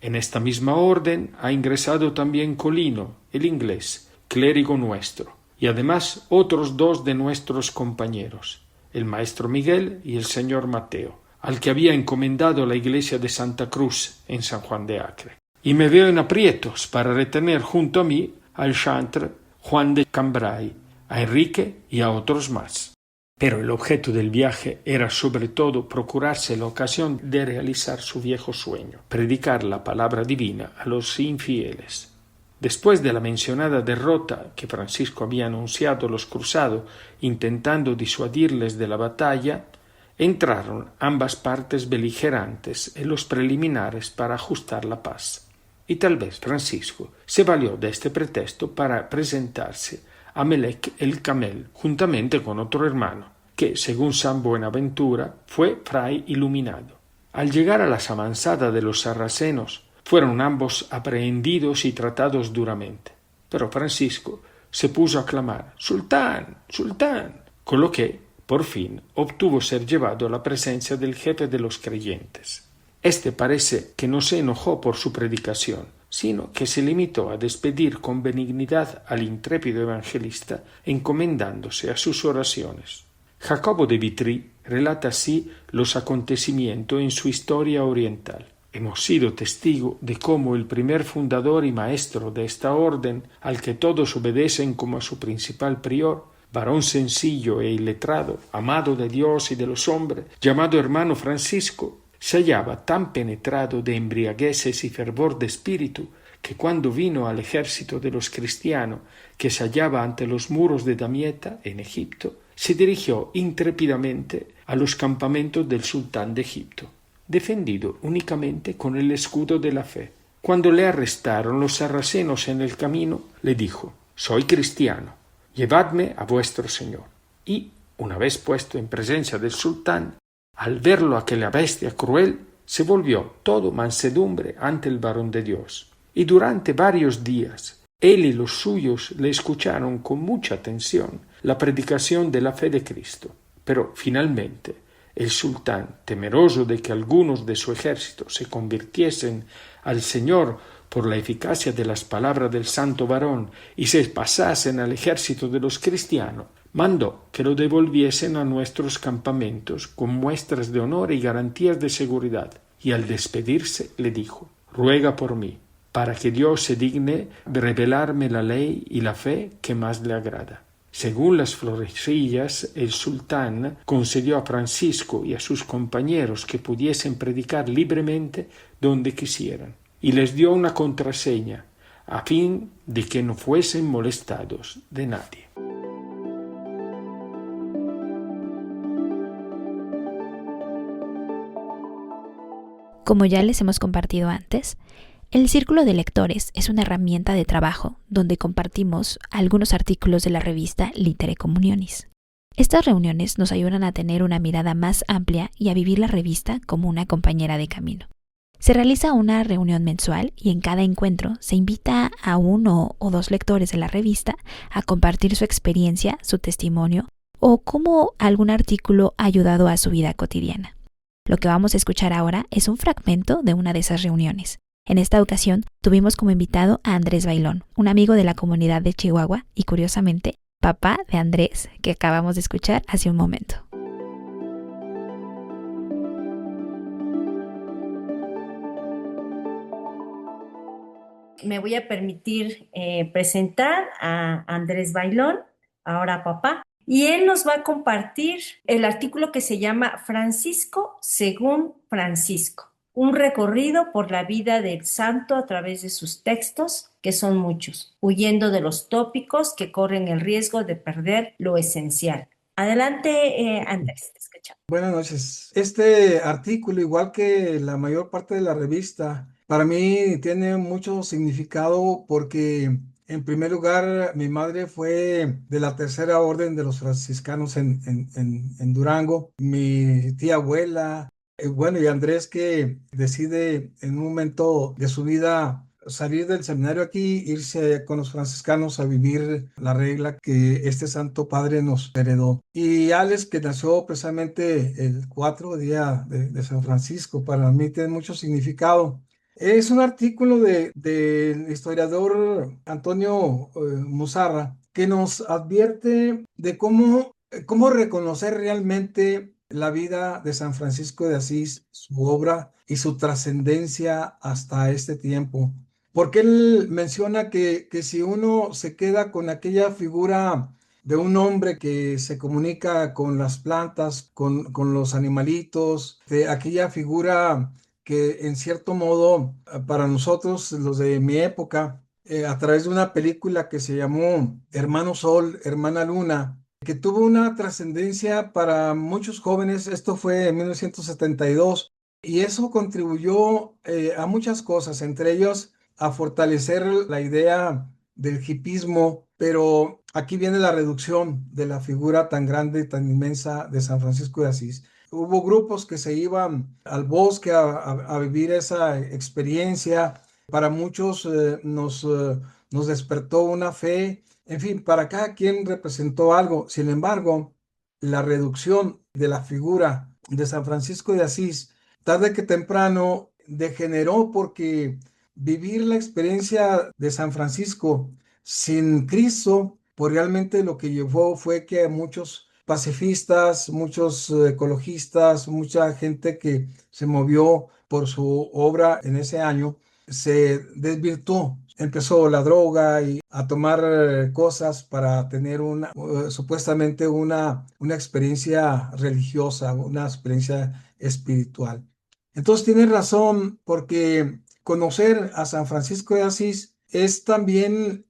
En esta misma orden ha ingresado también Colino, el inglés, clérigo nuestro, y además otros dos de nuestros compañeros, el maestro Miguel y el señor Mateo, al que había encomendado la iglesia de Santa Cruz en San Juan de Acre. Y me veo en aprietos para retener junto a mí al chantre Juan de Cambrai, a Enrique y a otros más. Pero el objeto del viaje era sobre todo procurarse la ocasión de realizar su viejo sueño, predicar la palabra divina a los infieles. Después de la mencionada derrota que Francisco había anunciado a los cruzados intentando disuadirles de la batalla, entraron ambas partes beligerantes en los preliminares para ajustar la paz. Y tal vez Francisco se valió de este pretexto para presentarse a Melek el Camel, juntamente con otro hermano, que, según San Buenaventura, fue fray iluminado. Al llegar a las avanzadas de los sarracenos, fueron ambos aprehendidos y tratados duramente. Pero Francisco se puso a clamar «¡Sultán! ¡Sultán!», con lo que, por fin, obtuvo ser llevado a la presencia del jefe de los creyentes. Este parece que no se enojó por su predicación, sino que se limitó a despedir con benignidad al intrépido evangelista, encomendándose a sus oraciones. Jacobo de Vitry relata así los acontecimientos en su historia oriental. Hemos sido testigo de cómo el primer fundador y maestro de esta orden, al que todos obedecen como a su principal prior, varón sencillo e iletrado, amado de Dios y de los hombres, llamado hermano Francisco, se hallaba tan penetrado de embriagueces y fervor de espíritu que cuando vino al ejército de los cristianos que se hallaba ante los muros de Damieta, en Egipto, se dirigió intrépidamente a los campamentos del sultán de Egipto, defendido únicamente con el escudo de la fe. Cuando le arrestaron los sarracenos en el camino, le dijo: soy cristiano, llevadme a vuestro señor. Y, una vez puesto en presencia del sultán, al verlo aquella bestia cruel, se volvió todo mansedumbre ante el varón de Dios. Y durante varios días, él y los suyos le escucharon con mucha atención la predicación de la fe de Cristo. Pero finalmente, el sultán, temeroso de que algunos de su ejército se convirtiesen al Señor por la eficacia de las palabras del santo varón y se pasasen al ejército de los cristianos, mandó que lo devolviesen a nuestros campamentos con muestras de honor y garantías de seguridad. Y al despedirse le dijo: ruega por mí, para que Dios se digne revelarme la ley y la fe que más le agrada. Según las florecillas, el sultán concedió a Francisco y a sus compañeros que pudiesen predicar libremente donde quisieran, y les dio una contraseña, a fin de que no fuesen molestados de nadie. Como ya les hemos compartido antes, el Círculo de Lectores es una herramienta de trabajo donde compartimos algunos artículos de la revista Litere Communionis. Estas reuniones nos ayudan a tener una mirada más amplia y a vivir la revista como una compañera de camino. Se realiza una reunión mensual y en cada encuentro se invita a uno o dos lectores de la revista a compartir su experiencia, su testimonio o cómo algún artículo ha ayudado a su vida cotidiana. Lo que vamos a escuchar ahora es un fragmento de una de esas reuniones. En esta ocasión tuvimos como invitado a Andrés Bailón, un amigo de la comunidad de Chihuahua y curiosamente papá de Andrés, que acabamos de escuchar hace un momento. Me voy a permitir presentar a Andrés Bailón, ahora papá, y él nos va a compartir el artículo que se llama Francisco según Francisco. Un recorrido por la vida del santo a través de sus textos, que son muchos, huyendo de los tópicos que corren el riesgo de perder lo esencial. Adelante, Andrés, te escuchamos. Buenas noches. Este artículo, igual que la mayor parte de la revista, para mí tiene mucho significado porque, en primer lugar, mi madre fue de la Tercera Orden de los Franciscanos en Durango. Mi tía abuela, bueno, y Andrés, que decide en un momento de su vida salir del seminario aquí, irse con los franciscanos a vivir la regla que este Santo Padre nos heredó. Y Alex, que nació precisamente el 4 día de San Francisco, para mí tiene mucho significado. Es un artículo del historiador Antonio Musarra, que nos advierte de cómo reconocer realmente la vida de San Francisco de Asís, su obra y su trascendencia hasta este tiempo. Porque él menciona que si uno se queda con aquella figura de un hombre que se comunica con las plantas, con los animalitos, de aquella figura que en cierto modo para nosotros, los de mi época, a través de una película que se llamó Hermano Sol, Hermana Luna, que tuvo una trascendencia para muchos jóvenes. Esto fue en 1972 y eso contribuyó a muchas cosas, entre ellos a fortalecer la idea del hipismo, pero aquí viene la reducción de la figura tan grande y tan inmensa de San Francisco de Asís. Hubo grupos que se iban al bosque a vivir esa experiencia. Para muchos nos despertó una fe. En fin, para cada quien representó algo. Sin embargo, la reducción de la figura de San Francisco de Asís, tarde que temprano, degeneró porque vivir la experiencia de San Francisco sin Cristo, pues realmente lo que llevó fue que muchos pacifistas, muchos ecologistas, mucha gente que se movió por su obra en ese año, se desvirtuó. Empezó la droga y a tomar cosas para tener supuestamente una experiencia religiosa, una experiencia espiritual. Entonces tiene razón, porque conocer a San Francisco de Asís es también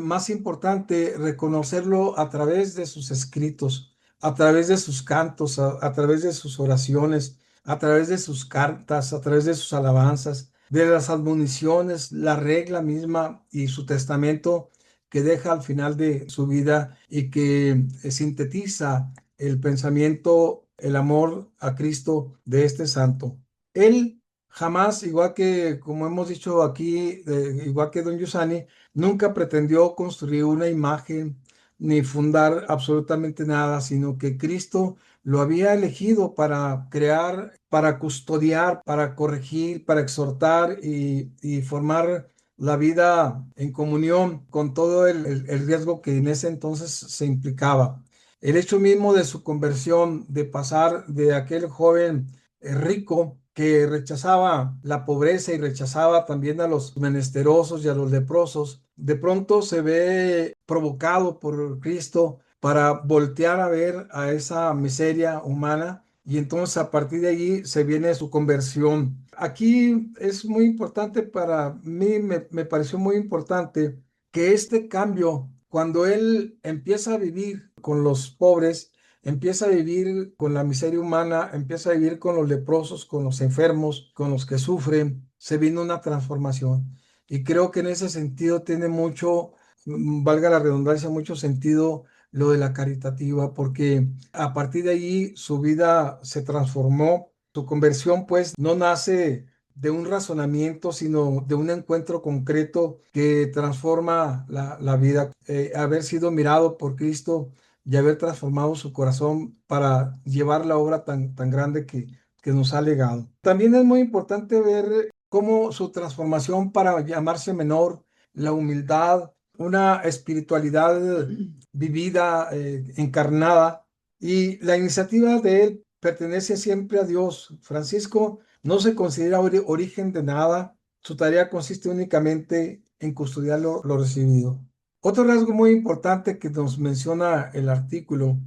más importante reconocerlo a través de sus escritos, a través de sus cantos, a través de sus oraciones, a través de sus cartas, a través de sus alabanzas, de las admoniciones, la regla misma y su testamento, que deja al final de su vida y que sintetiza el pensamiento, el amor a Cristo de este santo. Él jamás, igual que como hemos dicho aquí, igual que don Giussani, nunca pretendió construir una imagen ni fundar absolutamente nada, sino que Cristo lo había elegido para crear, para custodiar, para corregir, para exhortar y formar la vida en comunión con todo el riesgo que en ese entonces se implicaba. El hecho mismo de su conversión, de pasar de aquel joven rico que rechazaba la pobreza y rechazaba también a los menesterosos y a los leprosos, de pronto se ve provocado por Cristo para voltear a ver a esa miseria humana y entonces a partir de allí se viene su conversión. Aquí es muy importante para mí, me pareció muy importante que este cambio, cuando él empieza a vivir con los pobres, empieza a vivir con la miseria humana, empieza a vivir con los leprosos, con los enfermos, con los que sufren, se vino una transformación. Y creo que en ese sentido tiene mucho, valga la redundancia, mucho sentido lo de la caritativa, porque a partir de allí su vida se transformó. Su conversión pues no nace de un razonamiento, sino de un encuentro concreto que transforma la vida. Haber sido mirado por Cristo y haber transformado su corazón para llevar la obra tan grande que nos ha legado. También es muy importante ver cómo su transformación para llamarse menor, la humildad, una espiritualidad vivida, encarnada, y la iniciativa de él pertenece siempre a Dios. Francisco no se considera origen de nada, su tarea consiste únicamente en custodiar lo recibido. Otro rasgo muy importante que nos menciona el artículo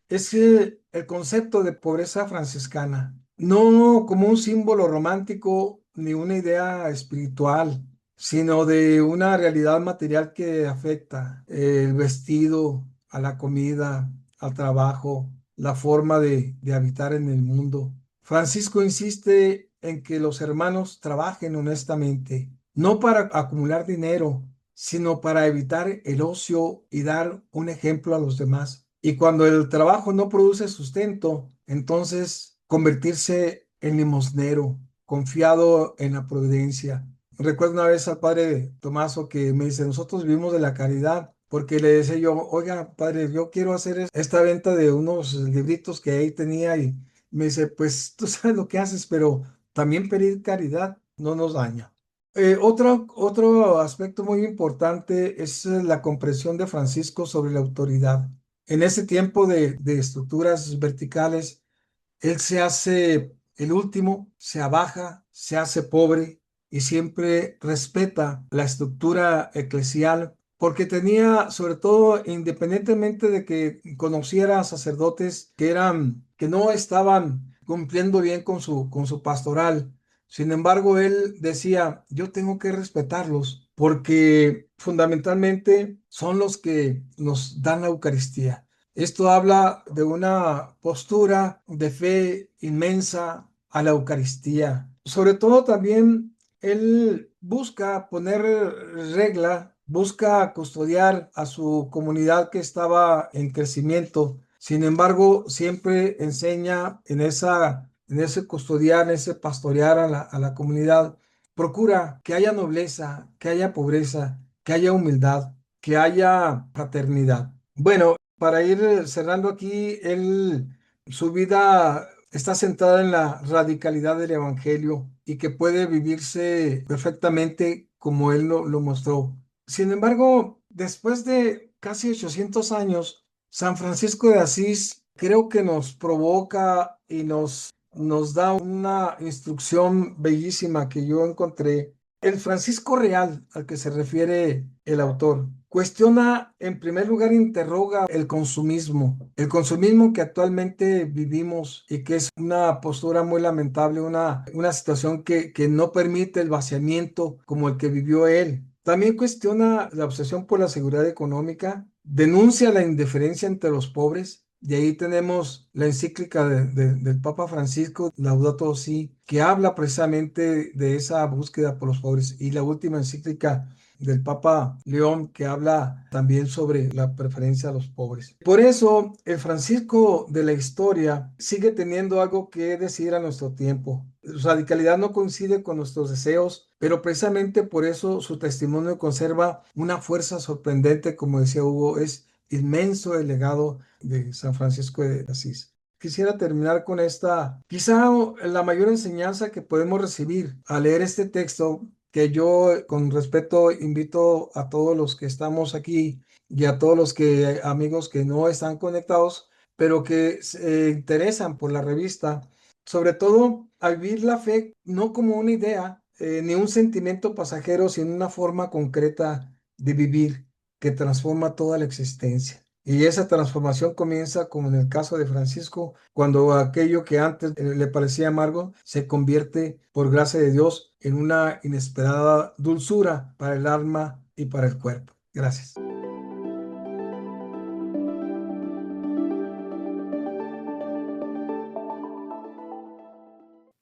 es que el concepto de pobreza franciscana, no como un símbolo romántico ni una idea espiritual, sino de una realidad material que afecta el vestido, a la comida, al trabajo, la forma de habitar en el mundo. Francisco insiste en que los hermanos trabajen honestamente, no para acumular dinero, sino para evitar el ocio y dar un ejemplo a los demás. Y cuando el trabajo no produce sustento, entonces convertirse en limosnero, confiado en la providencia. Recuerdo una vez al padre Tomaso que me dice, nosotros vivimos de la caridad, porque le decía yo, oiga, padre, yo quiero hacer esta venta de unos libritos que ahí tenía y me dice, pues tú sabes lo que haces, pero también pedir caridad no nos daña. Otro aspecto muy importante es la comprensión de Francisco sobre la autoridad. En ese tiempo de estructuras verticales, él se hace el último, se abaja, se hace pobre y siempre respeta la estructura eclesial porque tenía, sobre todo, independientemente de que conociera sacerdotes que no estaban cumpliendo bien con su pastoral. Sin embargo, él decía, yo tengo que respetarlos porque fundamentalmente son los que nos dan la Eucaristía. Esto habla de una postura de fe inmensa a la Eucaristía. Sobre todo también él busca poner regla, busca custodiar a su comunidad que estaba en crecimiento. Sin embargo, siempre enseña en ese custodiar, en ese pastorear a la comunidad. Procura que haya nobleza, que haya pobreza, que haya humildad, que haya fraternidad. Bueno, para ir cerrando aquí, su vida está centrada en la radicalidad del Evangelio y que puede vivirse perfectamente como él lo mostró. Sin embargo, después de casi 800 años, San Francisco de Asís creo que nos provoca y nos da una instrucción bellísima que yo encontré. El Francisco real al que se refiere el autor cuestiona, en primer lugar, interroga el consumismo que actualmente vivimos y que es una postura muy lamentable, una situación que no permite el vaciamiento como el que vivió él. También cuestiona la obsesión por la seguridad económica, denuncia la indiferencia entre los pobres. Y ahí tenemos la encíclica del Papa Francisco, Laudato Si, que habla precisamente de esa búsqueda por los pobres. Y la última encíclica del Papa León, que habla también sobre la preferencia a los pobres. Por eso, el Francisco de la historia sigue teniendo algo que decir a nuestro tiempo. Su radicalidad no coincide con nuestros deseos, pero precisamente por eso su testimonio conserva una fuerza sorprendente, como decía Hugo, es inmenso el legado de San Francisco de Asís. Quisiera terminar con esta, quizá la mayor enseñanza que podemos recibir al leer este texto, que yo con respeto invito a todos los que estamos aquí y a todos los que amigos que no están conectados, pero que se interesan por la revista, sobre todo a vivir la fe no como una idea ni un sentimiento pasajero, sino una forma concreta de vivir que transforma toda la existencia. Y esa transformación comienza, como en el caso de Francisco, cuando aquello que antes le parecía amargo se convierte, por gracia de Dios, en una inesperada dulzura para el alma y para el cuerpo. Gracias.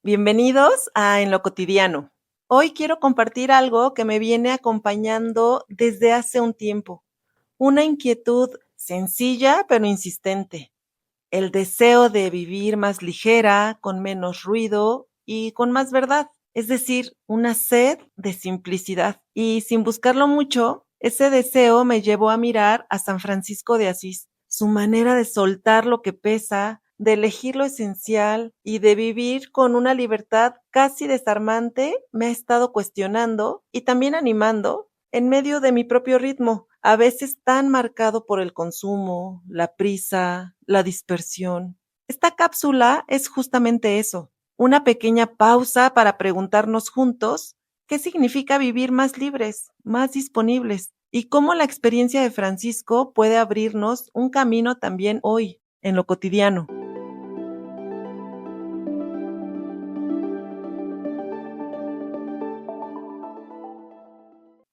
Bienvenidos a En lo Cotidiano. Hoy quiero compartir algo que me viene acompañando desde hace un tiempo. Una inquietud sencilla pero insistente. El deseo de vivir más ligera, con menos ruido y con más verdad. Es decir, una sed de simplicidad. Y sin buscarlo mucho, ese deseo me llevó a mirar a San Francisco de Asís. Su manera de soltar lo que pesa, de elegir lo esencial y de vivir con una libertad casi desarmante me ha estado cuestionando y también animando en medio de mi propio ritmo, a veces tan marcado por el consumo, la prisa, la dispersión. Esta cápsula es justamente eso, una pequeña pausa para preguntarnos juntos qué significa vivir más libres, más disponibles, y cómo la experiencia de Francisco puede abrirnos un camino también hoy, en lo cotidiano.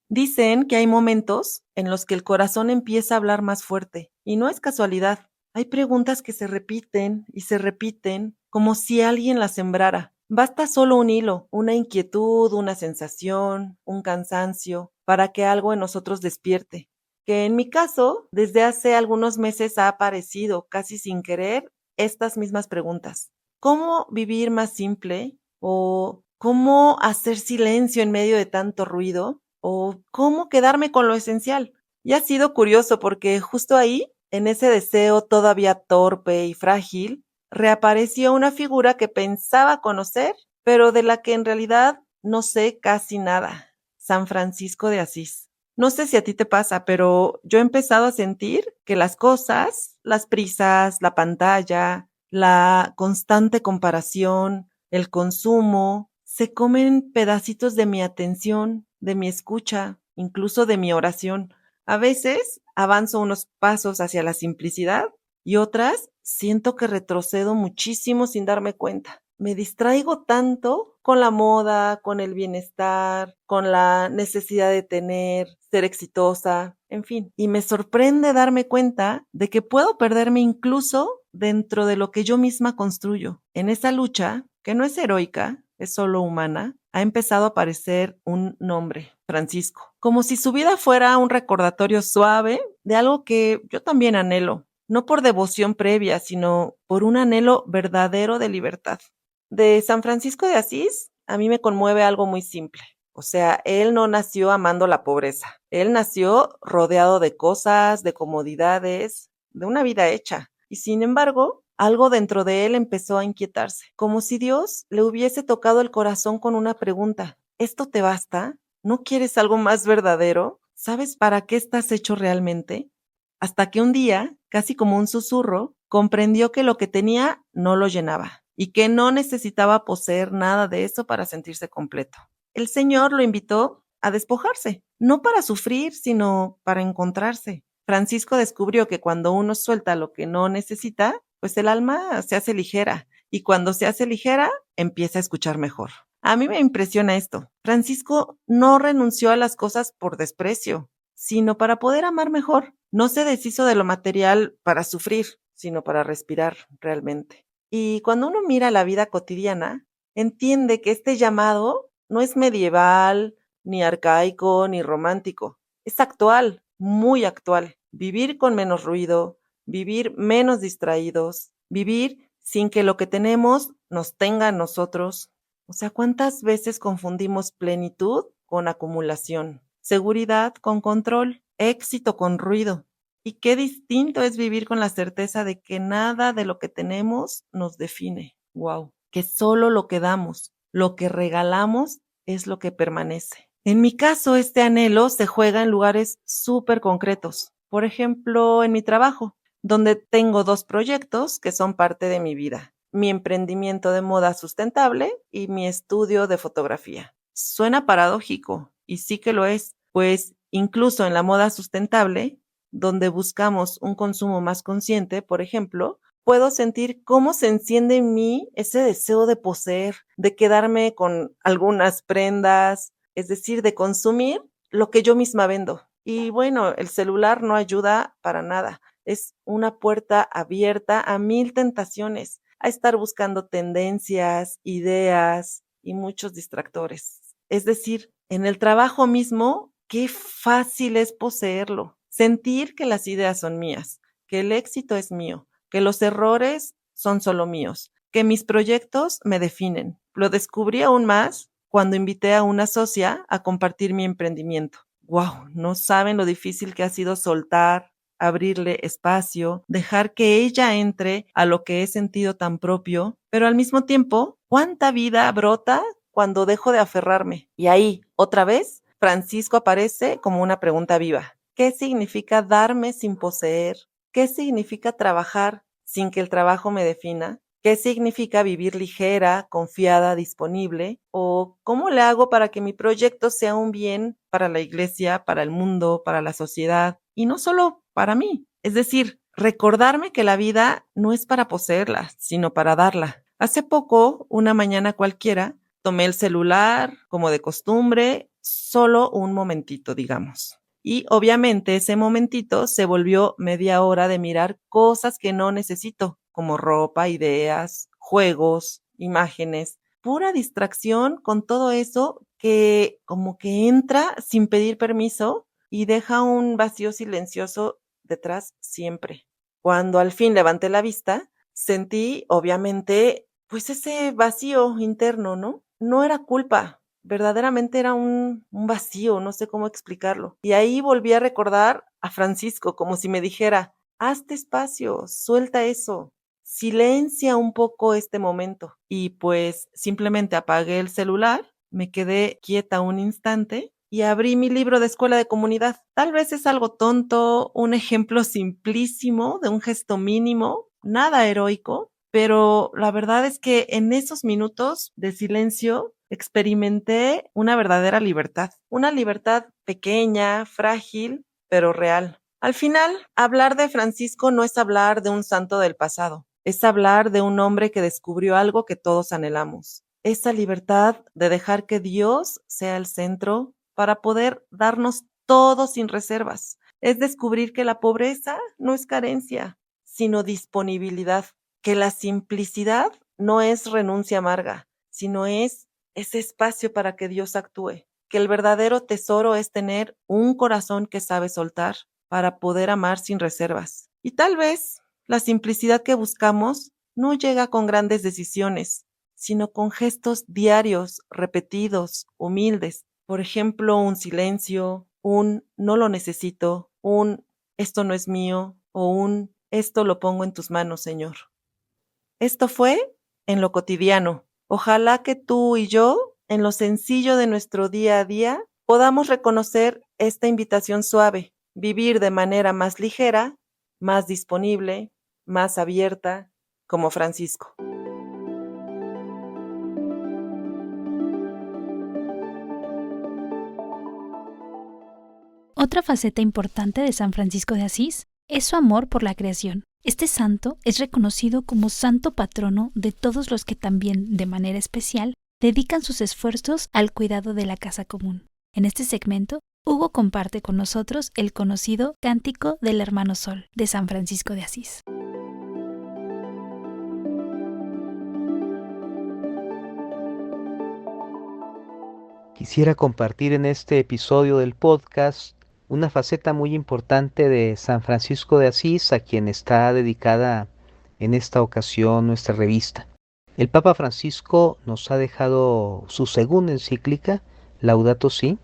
Dicen que hay momentos en los que el corazón empieza a hablar más fuerte, y no es casualidad. Hay preguntas que se repiten y se repiten como si alguien las sembrara. Basta solo un hilo, una inquietud, una sensación, un cansancio, para que algo en nosotros despierte. Que en mi caso, desde hace algunos meses ha aparecido, casi sin querer, estas mismas preguntas. ¿Cómo vivir más simple? ¿O cómo hacer silencio en medio de tanto ruido? ¿O cómo quedarme con lo esencial? Y ha sido curioso porque justo ahí, en ese deseo todavía torpe y frágil, reapareció una figura que pensaba conocer, pero de la que en realidad no sé casi nada: San Francisco de Asís. No sé si a ti te pasa, pero yo he empezado a sentir que las cosas, las prisas, la pantalla, la constante comparación, el consumo, se comen pedacitos de mi atención, de mi escucha, incluso de mi oración. A veces avanzo unos pasos hacia la simplicidad y otras siento que retrocedo muchísimo sin darme cuenta. Me distraigo tanto con la moda, con el bienestar, con la necesidad de tener, ser exitosa, en fin. Y me sorprende darme cuenta de que puedo perderme incluso dentro de lo que yo misma construyo. En esa lucha, que no es heroica, es solo humana, ha empezado a aparecer un nombre: Francisco. Como si su vida fuera un recordatorio suave de algo que yo también anhelo. No por devoción previa, sino por un anhelo verdadero de libertad. De San Francisco de Asís, a mí me conmueve algo muy simple. O sea, él no nació amando la pobreza. Él nació rodeado de cosas, de comodidades, de una vida hecha. Y sin embargo, algo dentro de él empezó a inquietarse, como si Dios le hubiese tocado el corazón con una pregunta: ¿esto te basta? ¿No quieres algo más verdadero? ¿Sabes para qué estás hecho realmente? Hasta que un día, casi como un susurro, comprendió que lo que tenía no lo llenaba y que no necesitaba poseer nada de eso para sentirse completo. El Señor lo invitó a despojarse, no para sufrir, sino para encontrarse. Francisco descubrió que cuando uno suelta lo que no necesita, pues el alma se hace ligera, y cuando se hace ligera, empieza a escuchar mejor. A mí me impresiona esto. Francisco no renunció a las cosas por desprecio, sino para poder amar mejor. No se deshizo de lo material para sufrir, sino para respirar realmente. Y cuando uno mira la vida cotidiana, entiende que este llamado no es medieval, ni arcaico, ni romántico. Es actual, muy actual. Vivir con menos ruido, vivir menos distraídos, vivir sin que lo que tenemos nos tenga a nosotros. O sea, ¿cuántas veces confundimos plenitud con acumulación, seguridad con control, éxito con ruido? Y qué distinto es vivir con la certeza de que nada de lo que tenemos nos define. Wow, que solo lo que damos, lo que regalamos es lo que permanece. En mi caso, este anhelo se juega en lugares súper concretos. Por ejemplo, en mi trabajo, donde tengo 2 proyectos que son parte de mi vida: mi emprendimiento de moda sustentable y mi estudio de fotografía. Suena paradójico, y sí que lo es, pues incluso en la moda sustentable, donde buscamos un consumo más consciente, por ejemplo, puedo sentir cómo se enciende en mí ese deseo de poseer, de quedarme con algunas prendas, es decir, de consumir lo que yo misma vendo. Y bueno, el celular no ayuda para nada. Es una puerta abierta a 1000 tentaciones, a estar buscando tendencias, ideas y muchos distractores. Es decir, en el trabajo mismo, qué fácil es poseerlo. Sentir que las ideas son mías, que el éxito es mío, que los errores son solo míos, que mis proyectos me definen. Lo descubrí aún más cuando invité a una socia a compartir mi emprendimiento. Wow, no saben lo difícil que ha sido soltar, abrirle espacio, dejar que ella entre a lo que he sentido tan propio, pero al mismo tiempo, cuánta vida brota cuando dejo de aferrarme. Y ahí, otra vez, Francisco aparece como una pregunta viva. ¿Qué significa darme sin poseer? ¿Qué significa trabajar sin que el trabajo me defina? ¿Qué significa vivir ligera, confiada, disponible? ¿O cómo le hago para que mi proyecto sea un bien para la iglesia, para el mundo, para la sociedad y no solo para mí? Es decir, recordarme que la vida no es para poseerla, sino para darla. Hace poco, una mañana cualquiera, tomé el celular, como de costumbre, solo un momentito, digamos. Y obviamente ese momentito se volvió media hora de mirar cosas que no necesito, como ropa, ideas, juegos, imágenes, pura distracción con todo eso que como que entra sin pedir permiso y deja un vacío silencioso detrás siempre. Cuando al fin levanté la vista, sentí obviamente pues ese vacío interno, ¿no? No era culpa. Verdaderamente era un vacío, no sé cómo explicarlo. Y ahí volví a recordar a Francisco, como si me dijera, hazte espacio, suelta eso, silencia un poco este momento. Y pues simplemente apagué el celular, me quedé quieta un instante y abrí mi libro de escuela de comunidad. Tal vez es algo tonto, un ejemplo simplísimo de un gesto mínimo, nada heroico, pero la verdad es que en esos minutos de silencio experimenté una verdadera libertad, una libertad pequeña, frágil, pero real. Al final, hablar de Francisco no es hablar de un santo del pasado, es hablar de un hombre que descubrió algo que todos anhelamos. Esa libertad de dejar que Dios sea el centro para poder darnos todo sin reservas. Es descubrir que la pobreza no es carencia, sino disponibilidad, que la simplicidad no es renuncia amarga, sino es ese espacio para que Dios actúe, que el verdadero tesoro es tener un corazón que sabe soltar para poder amar sin reservas. Y tal vez la simplicidad que buscamos no llega con grandes decisiones, sino con gestos diarios, repetidos, humildes. Por ejemplo, un silencio, un no lo necesito, un esto no es mío o un esto lo pongo en tus manos, Señor. Esto fue En lo cotidiano. Ojalá que tú y yo, en lo sencillo de nuestro día a día, podamos reconocer esta invitación suave, vivir de manera más ligera, más disponible, más abierta, como Francisco. Otra faceta importante de San Francisco de Asís es su amor por la creación. Este santo es reconocido como santo patrono de todos los que también, de manera especial, dedican sus esfuerzos al cuidado de la casa común. En este segmento, Hugo comparte con nosotros el conocido Cántico del Hermano Sol de San Francisco de Asís. Quisiera compartir en este episodio del podcast una faceta muy importante de San Francisco de Asís, a quien está dedicada en esta ocasión nuestra revista. El Papa Francisco nos ha dejado su segunda encíclica, Laudato Si,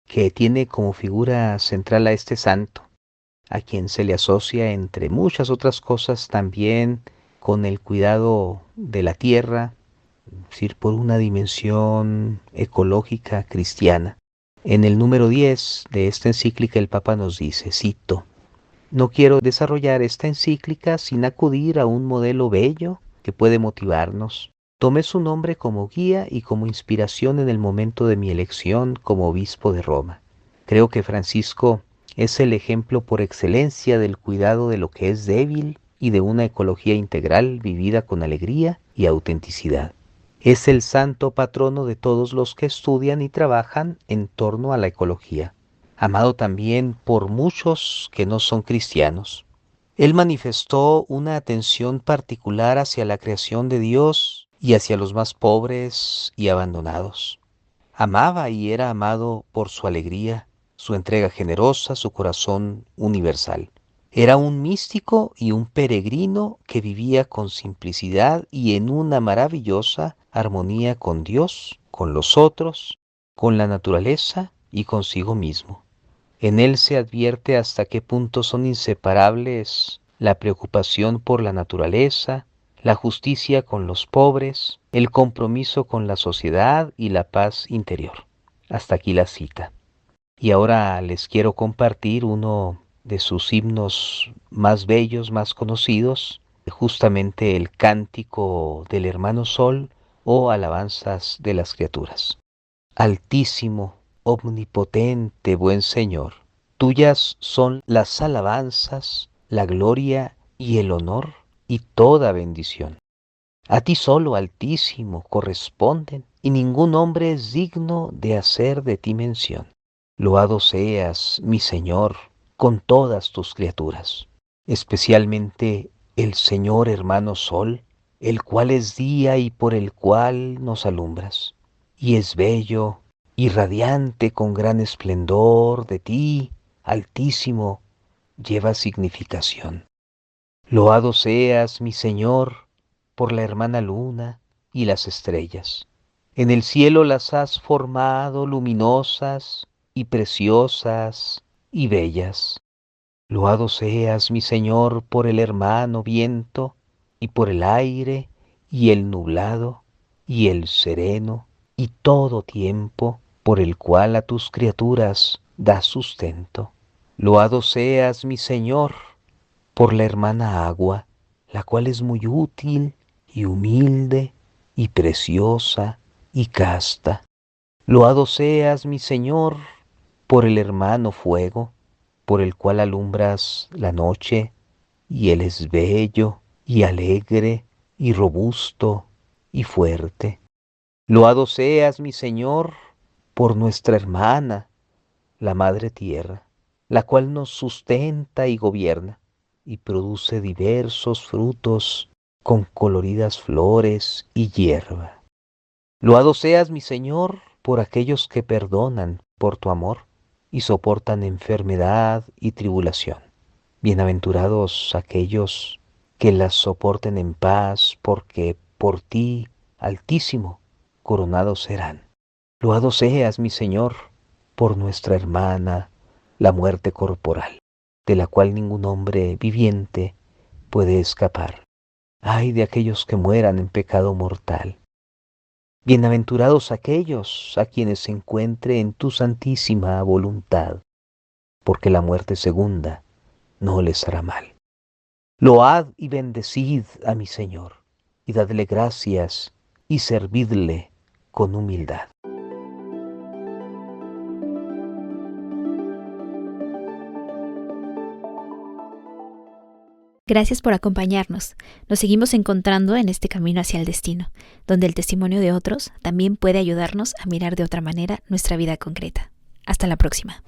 que tiene como figura central a este santo, a quien se le asocia, entre muchas otras cosas, también con el cuidado de la tierra, es decir, por una dimensión ecológica cristiana. En el número 10 de esta encíclica el Papa nos dice, cito, «No quiero desarrollar esta encíclica sin acudir a un modelo bello que puede motivarnos. Tomé su nombre como guía y como inspiración en el momento de mi elección como obispo de Roma. Creo que Francisco es el ejemplo por excelencia del cuidado de lo que es débil y de una ecología integral vivida con alegría y autenticidad. Es el santo patrono de todos los que estudian y trabajan en torno a la ecología, amado también por muchos que no son cristianos. Él manifestó una atención particular hacia la creación de Dios y hacia los más pobres y abandonados. Amaba y era amado por su alegría, su entrega generosa, su corazón universal. Era un místico y un peregrino que vivía con simplicidad y en una maravillosa armonía con Dios, con los otros, con la naturaleza y consigo mismo. En él se advierte hasta qué punto son inseparables la preocupación por la naturaleza, la justicia con los pobres, el compromiso con la sociedad y la paz interior. Hasta aquí la cita. Y ahora les quiero compartir uno de sus himnos más bellos, más conocidos, justamente el Cántico del Hermano Sol o Alabanzas de las Criaturas. Altísimo, omnipotente, buen Señor, tuyas son las alabanzas, la gloria y el honor y toda bendición. A ti solo, Altísimo, corresponden y ningún hombre es digno de hacer de ti mención. Loado seas, mi Señor, con todas tus criaturas, especialmente el Señor hermano Sol, el cual es día y por el cual nos alumbras, y es bello y radiante con gran esplendor de ti, Altísimo, lleva significación. Loado seas, mi Señor, por la hermana luna y las estrellas. En el cielo las has formado luminosas y preciosas y bellas. Loado seas, mi Señor, por el hermano viento, y por el aire, y el nublado, y el sereno, y todo tiempo, por el cual a tus criaturas das sustento. Loado seas, mi Señor, por la hermana agua, la cual es muy útil, y humilde, y preciosa, y casta. Loado seas, mi Señor, por el hermano fuego, por el cual alumbras la noche, y él es bello, y alegre, y robusto, y fuerte. Loado seas, mi Señor, por nuestra hermana, la Madre Tierra, la cual nos sustenta y gobierna, y produce diversos frutos con coloridas flores y hierba. Loado seas, mi Señor, por aquellos que perdonan por tu amor, y soportan enfermedad y tribulación. Bienaventurados aquellos que las soporten en paz, porque por ti, Altísimo, coronados serán. Loado seas, mi Señor, por nuestra hermana, la muerte corporal, de la cual ningún hombre viviente puede escapar. Ay de aquellos que mueran en pecado mortal. Bienaventurados aquellos a quienes se encuentre en tu santísima voluntad, porque la muerte segunda no les hará mal. Load y bendecid a mi Señor, y dadle gracias, y servidle con humildad. Gracias por acompañarnos. Nos seguimos encontrando en este camino hacia el destino, donde el testimonio de otros también puede ayudarnos a mirar de otra manera nuestra vida concreta. Hasta la próxima.